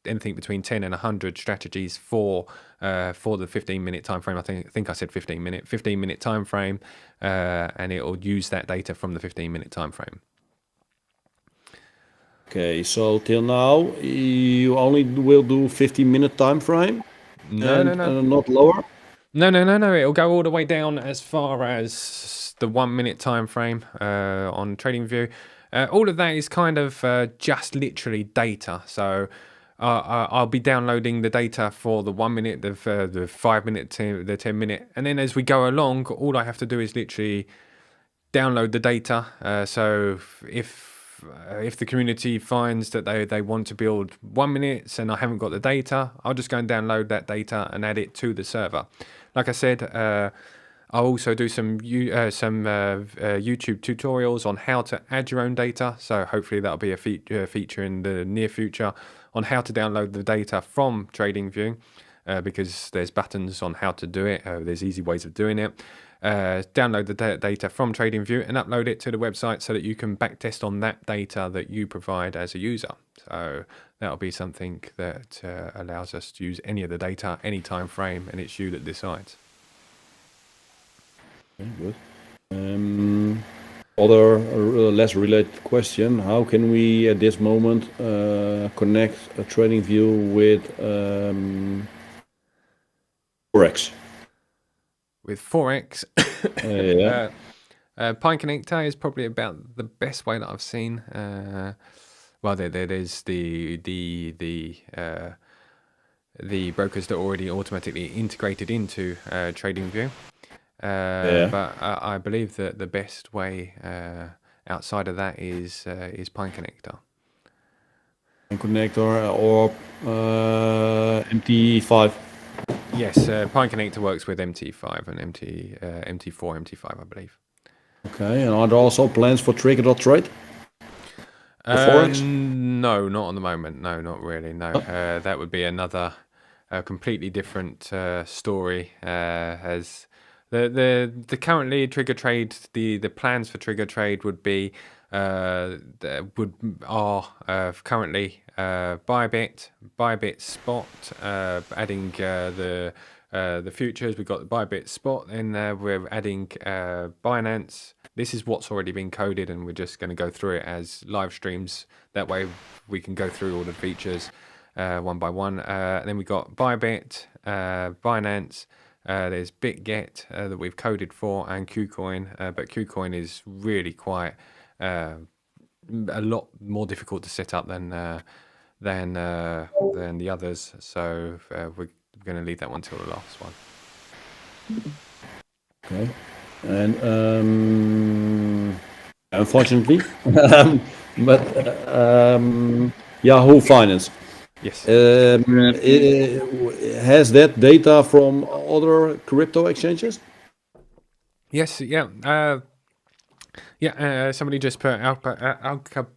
anything between 10 and 100 strategies for the 15-minute time frame. I think I said 15-minute time frame, and it'll use that data from the 15-minute time frame. Okay, so till now you only will do 15-minute time frame. No, not lower. No. It'll go all the way down as far as the 1 minute time frame on TradingView. All of that is kind of just literally data. So I'll be downloading the data for the 1 minute, the 5 minute, the 10 minute, and then as we go along, all I have to do is literally download the data. So if the community finds that they want to build 1 minute and I haven't got the data, I'll just go and download that data and add it to the server. Like I said, I'll also do some YouTube tutorials on how to add your own data. So hopefully that'll be a feature in the near future on how to download the data from TradingView, because there's buttons on how to do it. There's easy ways of doing it. Download the data from TradingView and upload it to the website so that you can backtest on that data that you provide as a user. So that'll be something that allows us to use any of the data, any time frame, and it's you that decides. Okay, good. Other less related question: how can we at this moment connect a TradingView with FOREX? With FOREX, Yeah. Pine Connector is probably about the best way that I've seen. Well, there's the brokers that are already automatically integrated into TradingView. But I believe that the best way outside of that is Pine Connector. Pine Connector or MT5. Yes, Pine Connector works with MT5 and MT4, MT5, I believe. Okay, and are there also plans for Trigger.trade? FOREX? No, not at the moment. No, not really. No, that would be another completely different story. As the currently Trigger Trade, the plans for Trigger Trade would be currently ByBit Spot, adding the futures. We've got the ByBit Spot, and we're adding Binance. This is what's already been coded, and we're just going to go through it as live streams. That way we can go through all the features one by one. And then we've got ByBit, Binance, there's BitGet that we've coded for, and KuCoin. But KuCoin is really quite a lot more difficult to set up than the others. So we're going to leave that one till the last one. Okay. And unfortunately, but Yahoo Finance. Yes. Has that data from other crypto exchanges? Yes. Yeah. Somebody just put Alpaca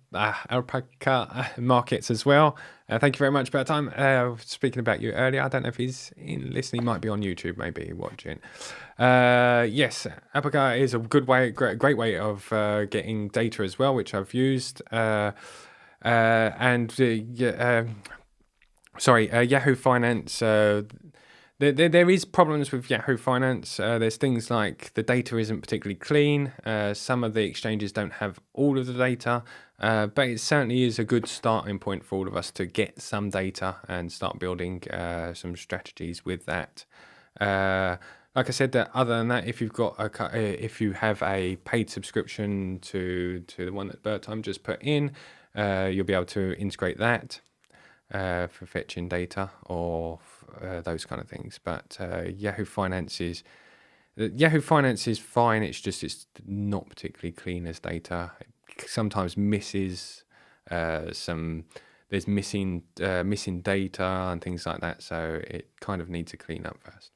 Markets as well. Thank you very much for that time. Speaking about you earlier, I don't know if he's listening. He might be on YouTube, maybe watching. Yes, Alpaca is a good way, great way of getting data as well, which I've used. Yahoo Finance. There is problems with Yahoo Finance. There's things like the data isn't particularly clean. Some of the exchanges don't have all of the data, but it certainly is a good starting point for all of us to get some data and start building some strategies with that. like I said, that other than that, if you've got if you have a paid subscription to the one that Bertime just put in, you'll be able to integrate that for fetching data or those kind of things. But Yahoo Finance is fine. It's just it's not particularly clean as data. It sometimes misses there's missing data and things like that. So it kind of needs to clean up first.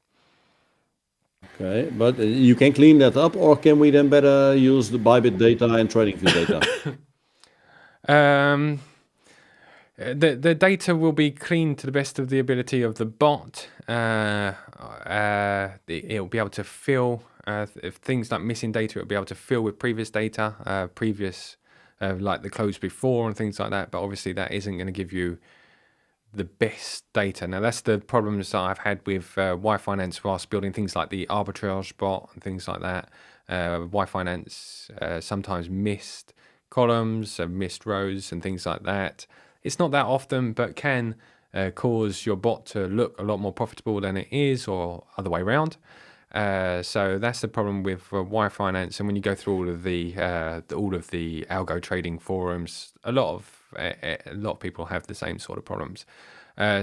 Okay, but you can clean that up, or can we then better use the ByBit data and TradingView data? The data will be cleaned to the best of the ability of the bot. It'll be able to fill if things like missing data. It'll be able to fill with previous data, like the close before and things like that. But obviously, that isn't going to give you the best data. Now, that's the problems that I've had with Y Finance whilst building things like the arbitrage bot and things like that. Y Finance sometimes missed columns, missed rows and things like that. It's not that often, but can cause your bot to look a lot more profitable than it is, or other way around. So that's the problem with Y Finance. And when you go through all of the algo trading forums, a lot of people have the same sort of problems.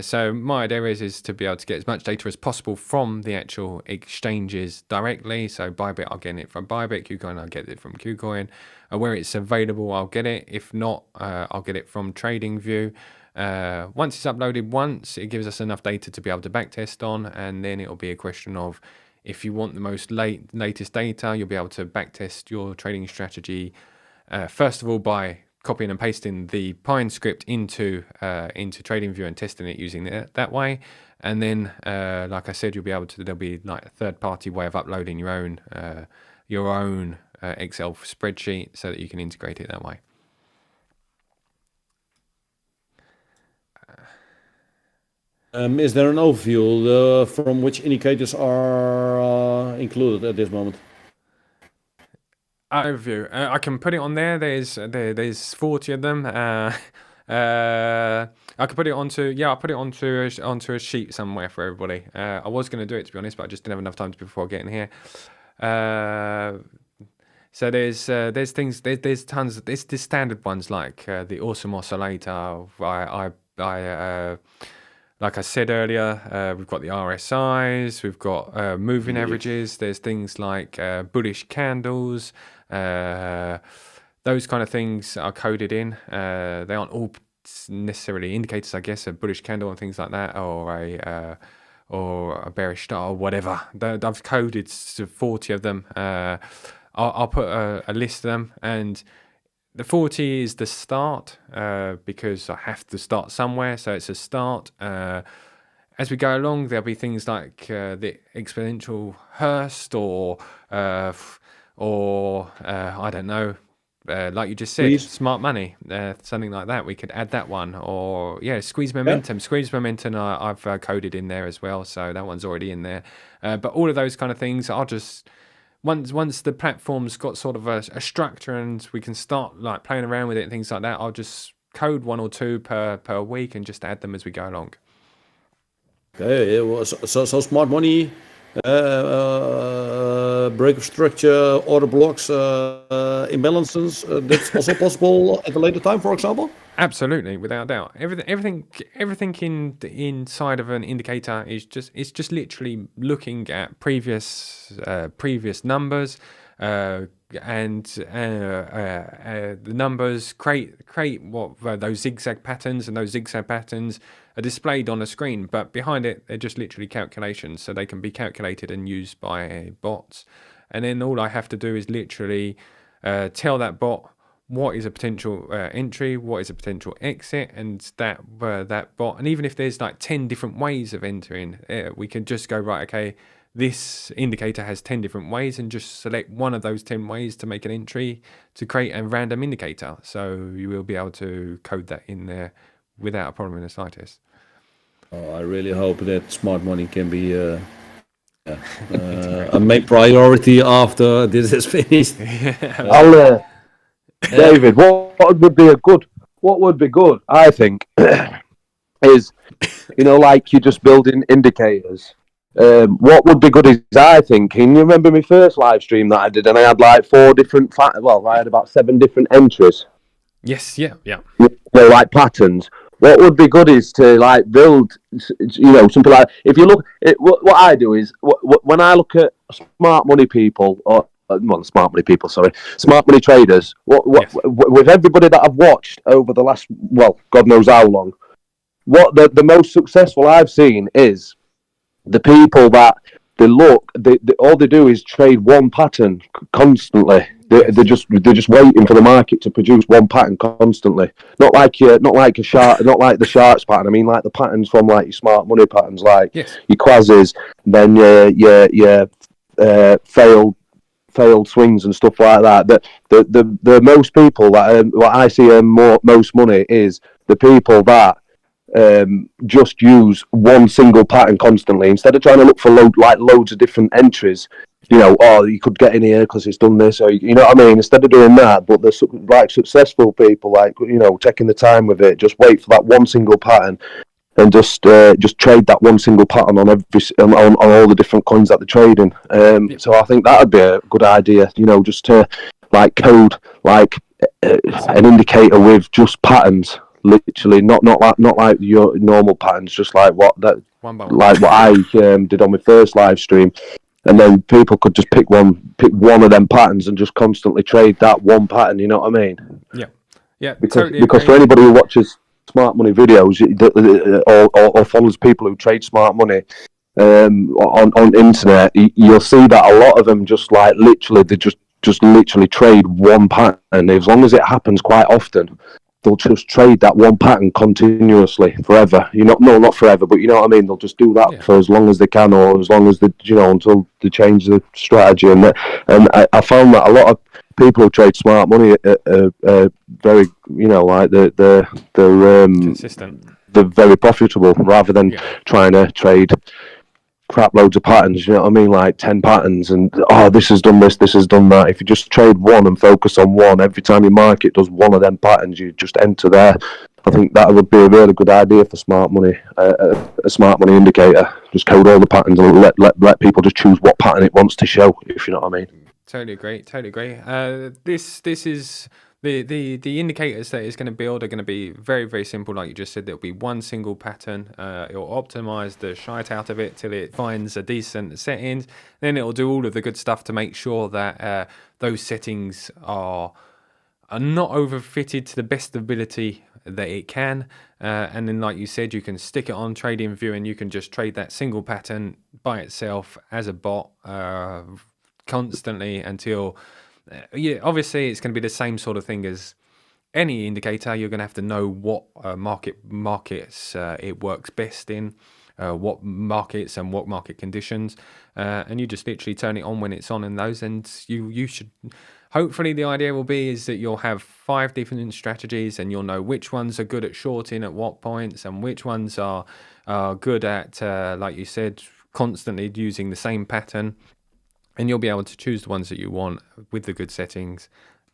So my idea is to be able to get as much data as possible from the actual exchanges directly. So ByBit, I'll get it from ByBit. KuCoin, I'll get it from KuCoin. Where it's available, I'll get it. If not, I'll get it from TradingView. Once it's uploaded once, it gives us enough data to be able to backtest on, and then it'll be a question of, if you want the most latest data, you'll be able to backtest your trading strategy, first of all, by copying and pasting the Pine script into TradingView and testing it using it that way. And then, like I said, there'll be like a third-party way of uploading your own Excel spreadsheet so that you can integrate it that way. Is there an overview from which indicators are included at this moment? Overview. I can put it on there. There's 40 of them. I could put it onto a sheet somewhere for everybody. I was going to do it, to be honest, but I just didn't have enough time before getting here. So there's things. There's tons. There's the standard ones like the awesome oscillator. Like I said earlier, we've got the RSIs, we've got moving averages. There's things like bullish candles. Those kind of things are coded in. They aren't all necessarily indicators, I guess, a bullish candle and things like that, or a bearish star or whatever. I've coded 40 of them. I'll put a list of them, and the 40 is the start, because I have to start somewhere, so it's a start. As we go along, there'll be things like the exponential Hurst, or I don't know, like you just said, smart money, something like that. We could add that one, or squeeze momentum. Squeeze momentum, I've coded in there as well, so that one's already in there. But all of those kind of things, I'll just once the platform's got sort of a structure and we can start like playing around with it and things like that, I'll just code 1 or 2 per week and just add them as we go along. Okay, so smart money, break of structure, order blocks, imbalances. That's also possible at a later time, for example. Absolutely, without doubt. Everything inside of an indicator is just literally looking at previous numbers, and the numbers create what those zigzag patterns, and those zigzag patterns are displayed on a screen, but behind it they're just literally calculations, so they can be calculated and used by bots. And then all I have to do is literally tell that bot what is a potential entry, what is a potential exit, and that bot. And even if there's like 10 different ways of entering, we can just go, right, okay, this indicator has 10 different ways, and just select one of those 10 ways to make an entry to create a random indicator. So you will be able to code that in there without a problem in the slightest. I really hope that smart money can be a main priority after this is finished. David, what would be good, I think, is, like you're just building indicators, What would be good is, I think, can you remember my first live stream that I did, and I had like 4 different, I had about 7 different entries, Yes, yeah. like patterns. What would be good is to like build, something like. If you look, what I do is when I look at smart money people, or smart money traders. Yes. With everybody that I've watched over the last, God knows how long, what the most successful I've seen is the people that all they do is trade one pattern constantly. They're just waiting for the market to produce one pattern constantly. Not like the sharks pattern. I mean, like the patterns from like your smart money patterns, like your quasis, then your failed swings and stuff like that. The most people that what I see earn most money is the people that just use one single pattern constantly, instead of trying to look for loads of different entries. You could get in here because it's done this, or you know what I mean. Instead of doing that, but the successful people, taking the time with it, just wait for that one single pattern and just trade that one single pattern on on all the different coins that they're trading. So I think that would be a good idea. Just to code an indicator with just patterns. Literally, not like your normal patterns, just like what I did on my first live stream, and then people could just pick one of them patterns and just constantly trade that one pattern. You know what I mean? Yeah. Because for anybody who watches smart money videos or follows people who trade smart money on internet, you'll see that a lot of them just literally trade one pattern. As long as it happens quite often, they'll just trade that one pattern continuously forever. Not forever, but you know what I mean. They'll just do that for as long as they can, or as long as they, until they change the strategy. And I found that a lot of people who trade smart money are very, they're consistent. They're very profitable, rather than trying to trade crap loads of patterns. You know what I mean? Like 10 patterns, and this has done this has done that. If you just trade one and focus on one, every time your market does one of them patterns, you just enter there. I think that would be a really good idea for smart money, a smart money indicator. Just code all the patterns and let people just choose what pattern it wants to show, if you know what I mean. Totally agree. This is the indicators that it's going to build are going to be very, very simple. Like you just said, there'll be one single pattern. It'll optimize the shite out of it till it finds a decent settings. Then it'll do all of the good stuff to make sure that those settings are not overfitted to the best ability that it can. And then, like you said, you can stick it on TradingView and you can just trade that single pattern by itself as a bot constantly until obviously it's going to be the same sort of thing as any indicator. You're going to have to know what markets it works best in, what markets and what market conditions, and you just literally turn it on when it's on in those, and you should, hopefully the idea will be is that you'll have 5 different strategies and you'll know which ones are good at shorting at what points and which ones are good at like you said, constantly using the same pattern. And you'll be able to choose the ones that you want with the good settings,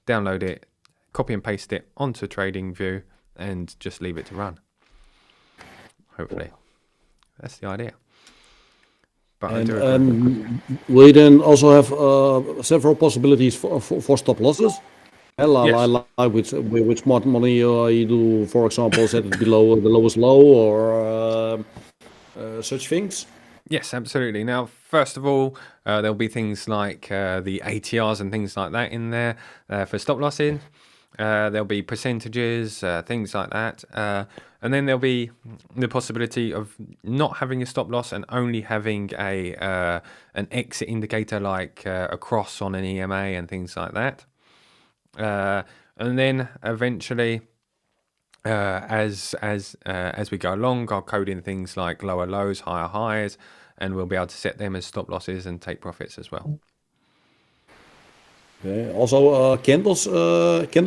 download it, copy and paste it onto TradingView, and just leave it to run. Hopefully. That's the idea. But we then also have several possibilities for stop losses. Like with smart money, you do, for example, set it below the lowest low, or such things. Yes, absolutely. Now, first of all, there'll be things like the ATRs and things like that in there for stop losses. There'll be percentages, things like that. And then there'll be the possibility of not having a stop loss and only having an exit indicator like a cross on an EMA and things like that. And then eventually, as we go along, I'll code in things like lower lows, higher highs, and we'll be able to set them as stop losses and take profits as well. Okay. Also, candle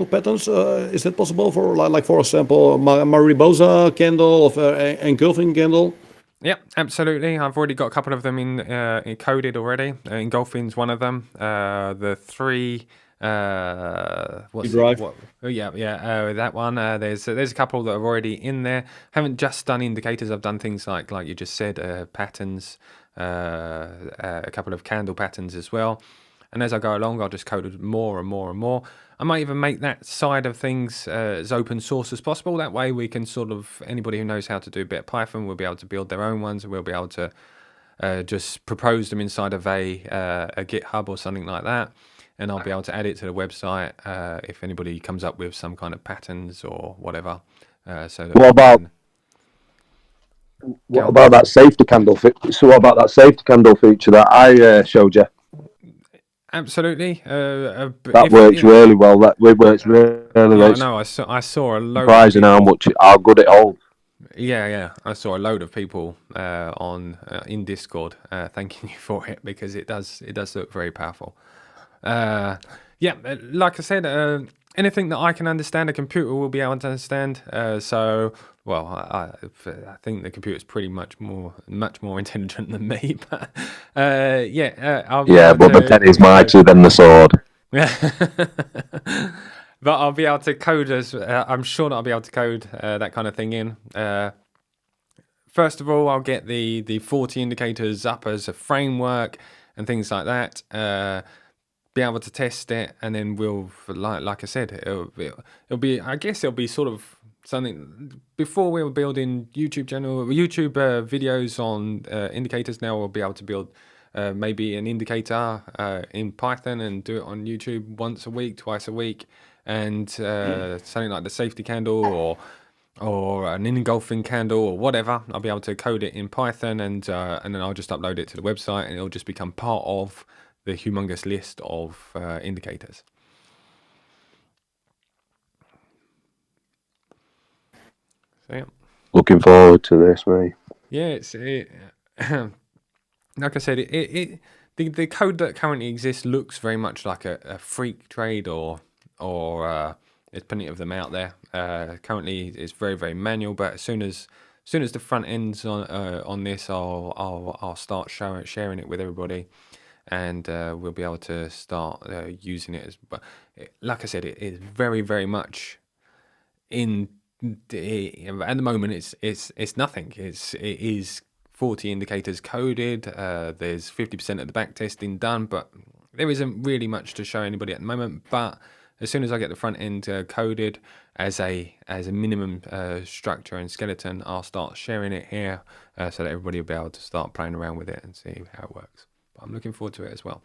patterns. Is that possible for like for example, Mariposa candle or engulfing candle? Yeah, absolutely. I've already got a couple of them in coded already. Engulfing's one of them. The 3 What's Drive. it? What? Oh yeah, that one. There's a couple that are already in there. Haven't just done indicators. I've done things like you just said, patterns, a couple of candle patterns as well. And as I go along, I'll just code more and more and more. I might even make that side of things as open source as possible. That way we can sort of, anybody who knows how to do a bit of Python will be able to build their own ones, and we'll be able to just propose them inside of a GitHub or something like that. And I'll be able to add it to the website if anybody comes up with some kind of patterns or whatever. So that What about that safety candle? So what about that safety candle feature that I showed you? Absolutely. That works really well. That works really well. No, I saw a load. Surprising how good it holds. Yeah. I saw a load of people in Discord thanking you for it, because it does look very powerful. Like I said, anything that I can understand, a computer will be able to understand. I think the computer's pretty much much more intelligent than me. But but the penny's mightier than the sword. But I'll be able to code I'm sure that I'll be able to code that kind of thing in. First of all, I'll get the 40 indicators up as a framework and things like that. Be able to test it, and then we'll, like I said, it'll be I guess it'll be sort of something. Before we were building YouTube videos on indicators. Now we'll be able to build maybe an indicator in Python and do it on YouTube once a week, twice a week, and something like the safety candle or an engulfing candle or whatever. I'll be able to code it in Python, and then I'll just upload it to the website, and it'll just become part of the humongous list of indicators. So yeah. Looking forward to this, mate. Yeah, like I said, the code that currently exists looks very much like a freak trade, or there's plenty of them out there. Currently, it's very, very manual, but as soon as the front ends on this, I'll start sharing it with everybody, and we'll be able to start using it. But like I said, it is very, very much at the moment. It's nothing. It is 40 indicators coded. There's 50% of the back testing done, but there isn't really much to show anybody at the moment. But as soon as I get the front end coded as a minimum structure and skeleton, I'll start sharing it here so that everybody will be able to start playing around with it and see how it works. But I'm looking forward to it as well.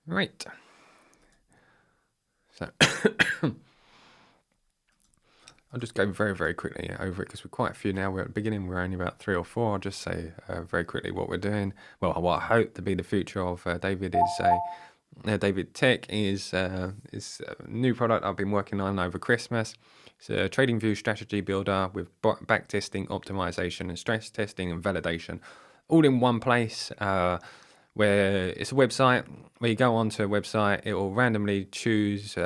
Right. So I'll just go very, very quickly over it, because we're quite a few now. We're at the beginning. We're only about 3 or 4. I'll just say very quickly what we're doing. Well, what I hope to be the future of David is DaviddTech is a new product I've been working on over Christmas. It's a TradingView strategy builder with back testing, optimization, and stress testing and validation, all in one place. Where it's a website where you go onto a website, it will randomly choose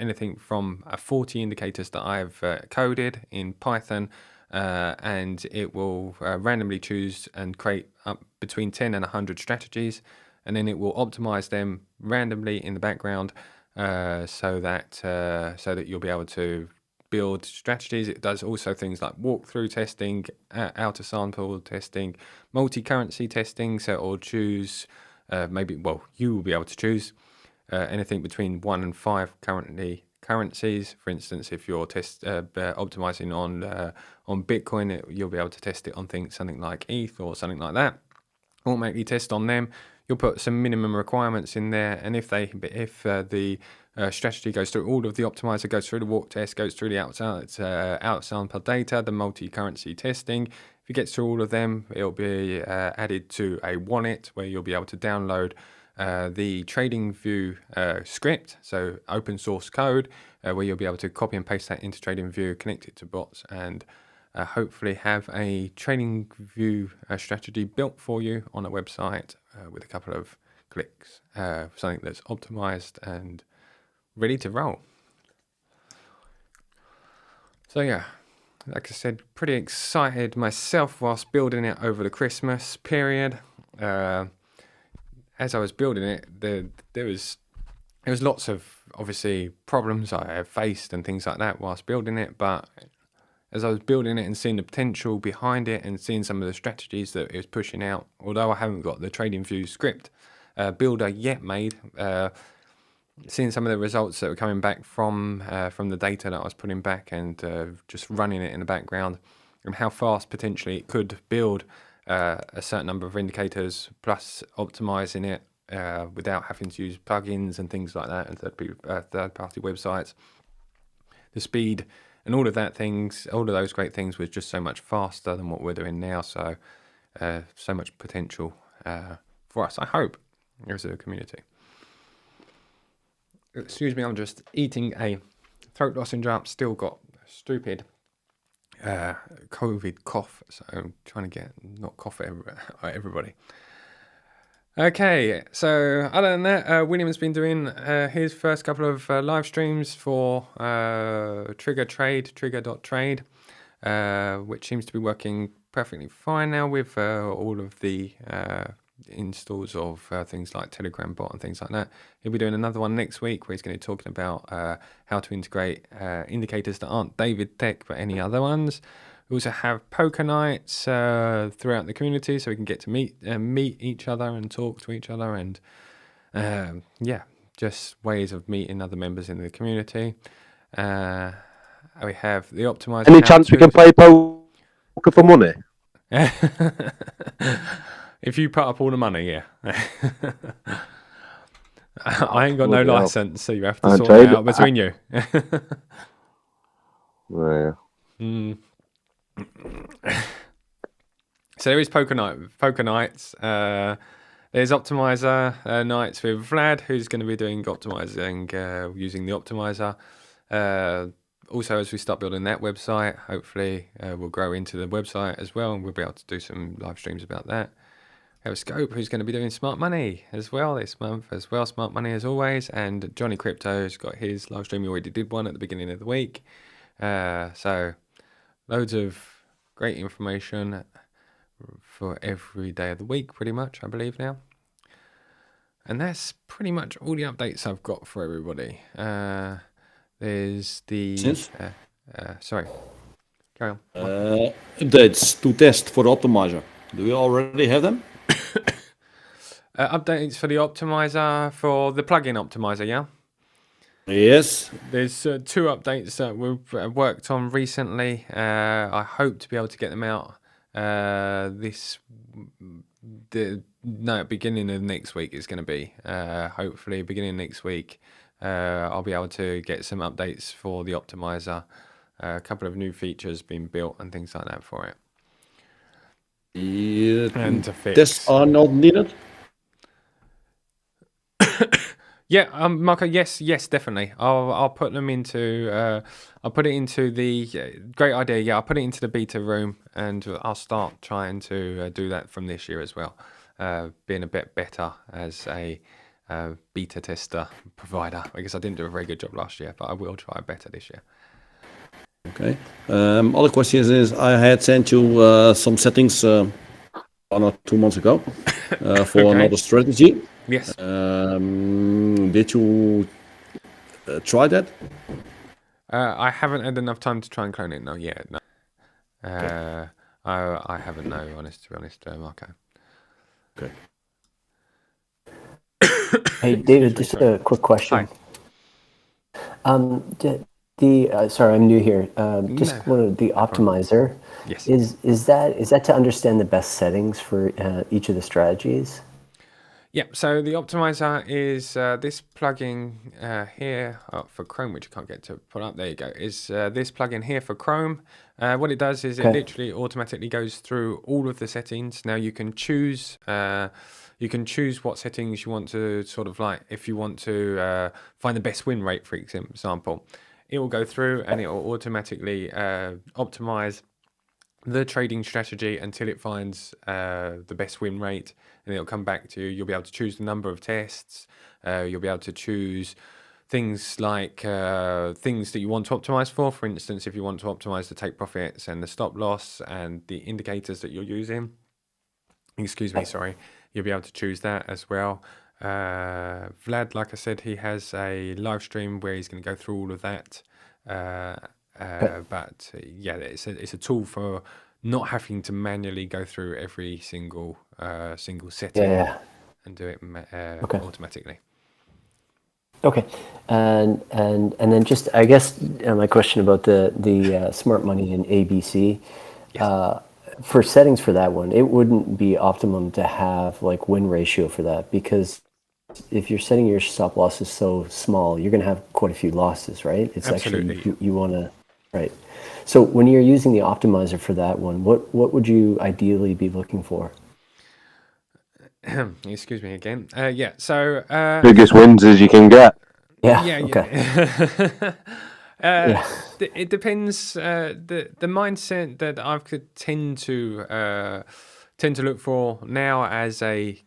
anything from 40 indicators that I've coded in Python, and it will randomly choose and create up between 10 and 100 strategies, and then it will optimize them randomly in the background so that you'll be able to build strategies. It does also things like walkthrough testing, outer sample testing, multi-currency testing. So it will choose you will be able to choose anything between 1 and 5 currencies. For instance, if you're optimizing on Bitcoin, you'll be able to test it on something like ETH or something like that. Automatically test on them. You'll put some minimum requirements in there, and if the strategy goes through all of the optimizer, goes through the walk test, goes through the out sample data, the multi-currency testing. If it gets through all of them, it'll be added to a wallet where you'll be able to download the TradingView script, so open source code, where you'll be able to copy and paste that into TradingView, connect it to bots, and hopefully have a TradingView strategy built for you on a website with a couple of clicks, something that's optimized and ready to roll. So yeah, like I said, pretty excited myself whilst building it over the Christmas period. as I was building it, there was lots of obviously problems I have faced and things like that whilst building it. But as I was building it and seeing the potential behind it and seeing some of the strategies that it was pushing out, although I haven't got the TradingView script builder yet made, seeing some of the results that were coming back from the data that I was putting back and just running it in the background, and how fast potentially it could build a certain number of indicators, plus optimizing it without having to use plugins and things like that and third-party websites. The speed and all of those great things was just so much faster than what we're doing now. So so much potential for us, I hope, as a community. Excuse me, I'm just eating a throat lozenge up. Still got stupid COVID cough, so I'm trying to not cough at everybody. Okay, so other than that, William's been doing his first couple of live streams for Trigger.trade, which seems to be working perfectly fine now with all of the installs of things like Telegram bot and things like that. He'll be doing another one next week where he's going to be talking about how to integrate indicators that aren't DaviddTech but any other ones. We also have poker nights throughout the community, so we can get to meet each other and talk to each other, and just ways of meeting other members in the community. We have the Optimiser. Any chance we can play poker for money? If you put up all the money, yeah. I ain't got no license, so you have to sort it out between you. Yeah. So there is poker nights. There's Optimiser nights with Vlad, who's going to be doing optimizing using the Optimiser. Also, as we start building that website, hopefully we'll grow into the website as well, and we'll be able to do some live streams about that. We have Scope, who's going to be doing Smart Money as well this month as well. Smart Money as always. And Johnny Crypto's got his live stream. He already did one at the beginning of the week. So loads of great information for every day of the week, pretty much, I believe now. And that's pretty much all the updates I've got for everybody. There's the... sorry. Carry on. Updates to test for the Optimiser. Do we already have them? Updates for the Optimiser, for the plugin Optimiser, yeah? Yes. There's 2 updates that we've worked on recently. I hope to be able to get them out beginning of next week is going to be. Hopefully beginning of next week I'll be able to get some updates for the Optimiser. A couple of new features being built and things like that for it. Yeah, and to fix. Tests are not needed. Yeah, Marco. Yes, definitely. I'll put them into. I'll put it into the great idea. Yeah, I'll put it into the beta room, and I'll start trying to do that from this year as well. Being a bit better as a beta tester provider, because I didn't do a very good job last year, but I will try better this year. Okay. Other questions is I had sent you some settings 1 or 2 months ago for Okay. another strategy. Yes. Did you try that? I haven't had enough time to try and clone it. No, yet. No. I haven't. No, to be honest, Marco. Okay. Hey, David, just a quick question. Hi. Sorry, I'm new here. Just wanted the Optimiser. Yes. Is that to understand the best settings for each of the strategies? Yeah, so the Optimiser is this plugin here for Chrome, which I can't get to put up. There you go. Is this plugin here for Chrome? What it does is it literally automatically goes through all of the settings. Now you can choose what settings you want to sort of like. If you want to find the best win rate, for example, it will go through and it will automatically optimize the trading strategy until it finds the best win rate, and it'll come back to you. You'll be able to choose the number of tests. You'll be able to choose things like things that you want to optimize for. For instance, if you want to optimize the take profits and the stop loss and the indicators that you're using. Excuse me, sorry. you'll be able to choose that as well. Vlad, like I said, he has a live stream where he's going to go through all of that. But yeah, it's a tool for not having to manually go through every single setting and do it automatically. Okay, and then just I guess my question about the smart money in ABC. Yes. For settings for that one, it wouldn't be optimum to have like win ratio for that, because if you're setting your stop losses so small, you're going to have quite a few losses, right? It's Absolutely. actually you want to, right? So when you're using the optimizer for that one, what would you ideally be looking for? Excuse me again. Yeah. So Biggest wins as you can get. Yeah. Okay. Yeah. It depends. The mindset that I could tend to look for now as a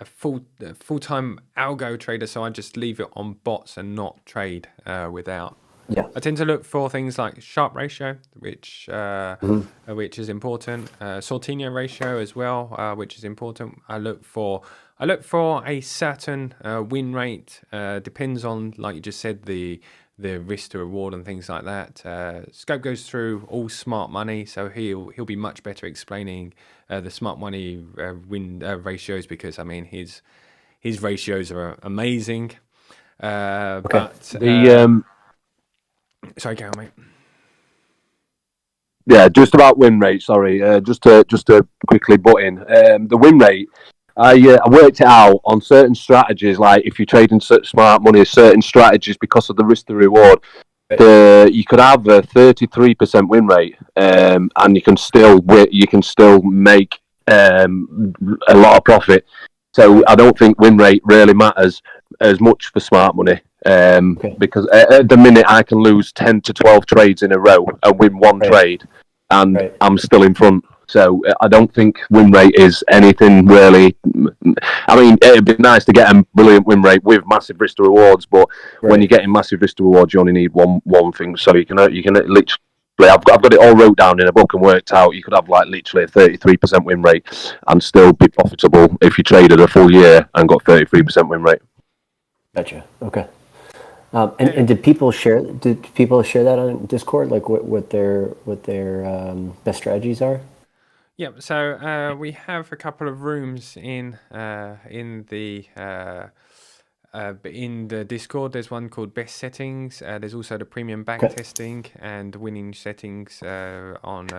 full-time algo trader, so I just leave it on bots and not trade without. Yeah. I tend to look for things like Sharpe ratio, which is important. Sortino ratio as well, which is important. I look for a certain win rate. Depends on, like you just said, the risk to reward and things like that. Scope goes through all smart money, so he'll be much better explaining the smart money win ratios, because I mean his ratios are amazing. But sorry, go on, mate. Yeah, just about win rate. Sorry, just to quickly butt in. The win rate, I worked it out on certain strategies. Like if you're trading smart money, certain strategies, because of the risk to reward, you could have a 33% win rate, and you can still make a lot of profit. So I don't think win rate really matters as much for smart money. Because at the minute I can lose 10 to 12 trades in a row and win one trade, and I'm still in front. So I don't think win rate is anything really. I mean, it'd be nice to get a brilliant win rate with massive risk to rewards, but when you're getting massive risk to rewards, you only need one thing. So you can literally. I've got it all wrote down in a book and worked out. You could have like literally a 33% win rate and still be profitable if you traded a full year and got 33% win rate. Gotcha. Okay. And did people share that on Discord, like what their best strategies are? Yeah, so we have a couple of rooms in the Discord. There's one called Best Settings. There's also the Premium Back Testing and Winning Settings on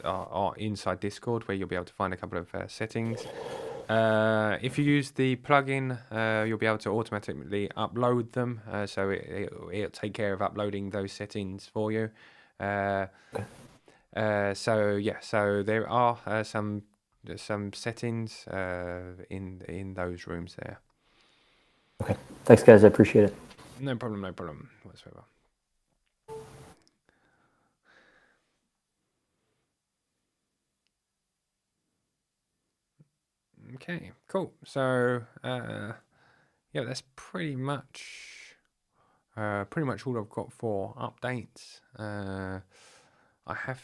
our inside Discord, where you'll be able to find a couple of settings. If you use the plugin, you'll be able to automatically upload them, so it'll take care of uploading those settings for you. So there are some settings in those rooms there. Okay, thanks guys, I appreciate it. No problem whatsoever. Okay, cool. So yeah, that's pretty much all I've got for updates. I have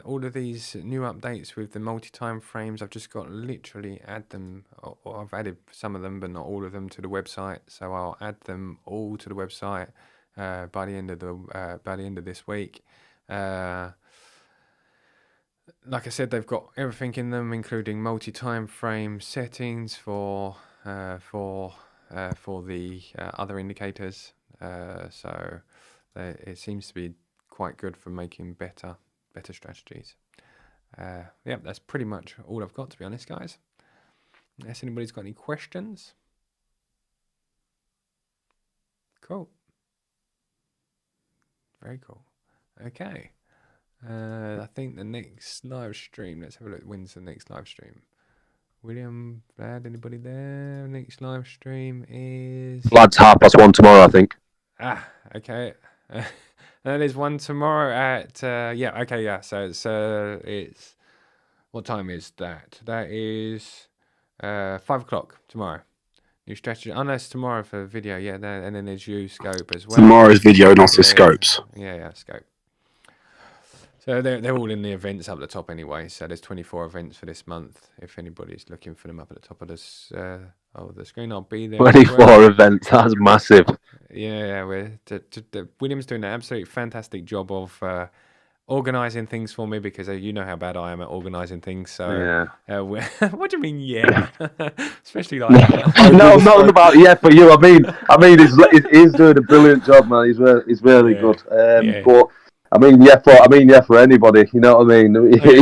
all of these new updates with the multi-time frames. I've just got to literally add them, or I've added some of them but not all of them to the website, so I'll add them all to the website by the end of this week. Like I said, they've got everything in them, including multi-time frame settings for the other indicators. So it seems to be quite good for making better strategies. Yeah, that's pretty much all I've got, to be honest, guys. Unless anybody's got any questions. Cool. Very cool. Okay. I think the next live stream, let's have a look. When's the next live stream? William, Vlad, anybody there? Next live stream is... Vlad's 1:30 tomorrow, I think. Okay. That is one tomorrow at... yeah, okay, yeah. So it's... What time is that? That is 5 o'clock tomorrow. New strategy. Unless tomorrow for video, yeah. And then there's Scope as well. Tomorrow's video, not the scopes. Yeah, Scope. So they're all in the events up at the top anyway. So there's 24 events for this month. If anybody's looking for them up at the top of this of the screen, I'll be there. 24 events. That's massive. Yeah, William's doing an absolutely fantastic job of organising things for me because you know how bad I am at organising things. So what do you mean? Yeah, especially like no, not about for you. I mean, he's doing a brilliant job, man. He's really good. But I mean, for anybody, you know what I mean?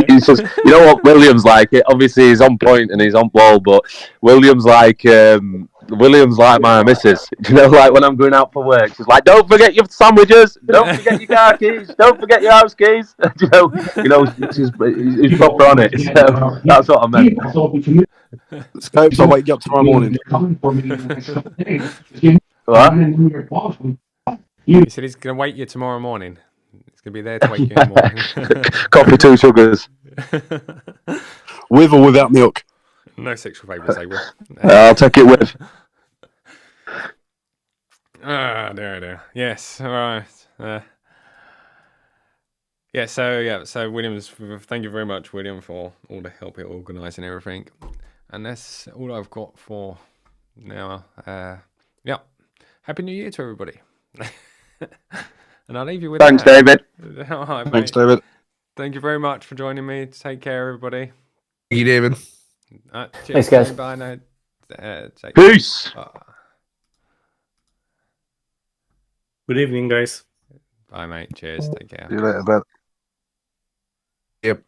He's just, you know what William's like. Obviously, he's on point and he's on ball, but William's like my missus. You know, like when I'm going out for work, she's like, "Don't forget your sandwiches. Don't forget your car keys. Don't forget your house keys." you know, he's proper on it. So that's what I meant. Scopes, I'll wake you up tomorrow morning. What? He said he's going to wake you tomorrow morning. He's going to be there to wake you in the morning. Coffee, 2 sugars. With or without milk? No sexual favours, they will. I'll take it with. There. Yes, all right. So William's, thank you very much, William, for all the help at organising everything. And that's all I've got for now. Happy New Year to everybody. And I'll leave you with Thanks, that. David. All right, Thanks, mate. David. Thank you very much for joining me. Take care, everybody. Thank you, David. Cheers. Thanks, guys. Bye now. Peace. Good evening, guys. Bye, mate. Cheers. Take care. See you later, bud. Yep.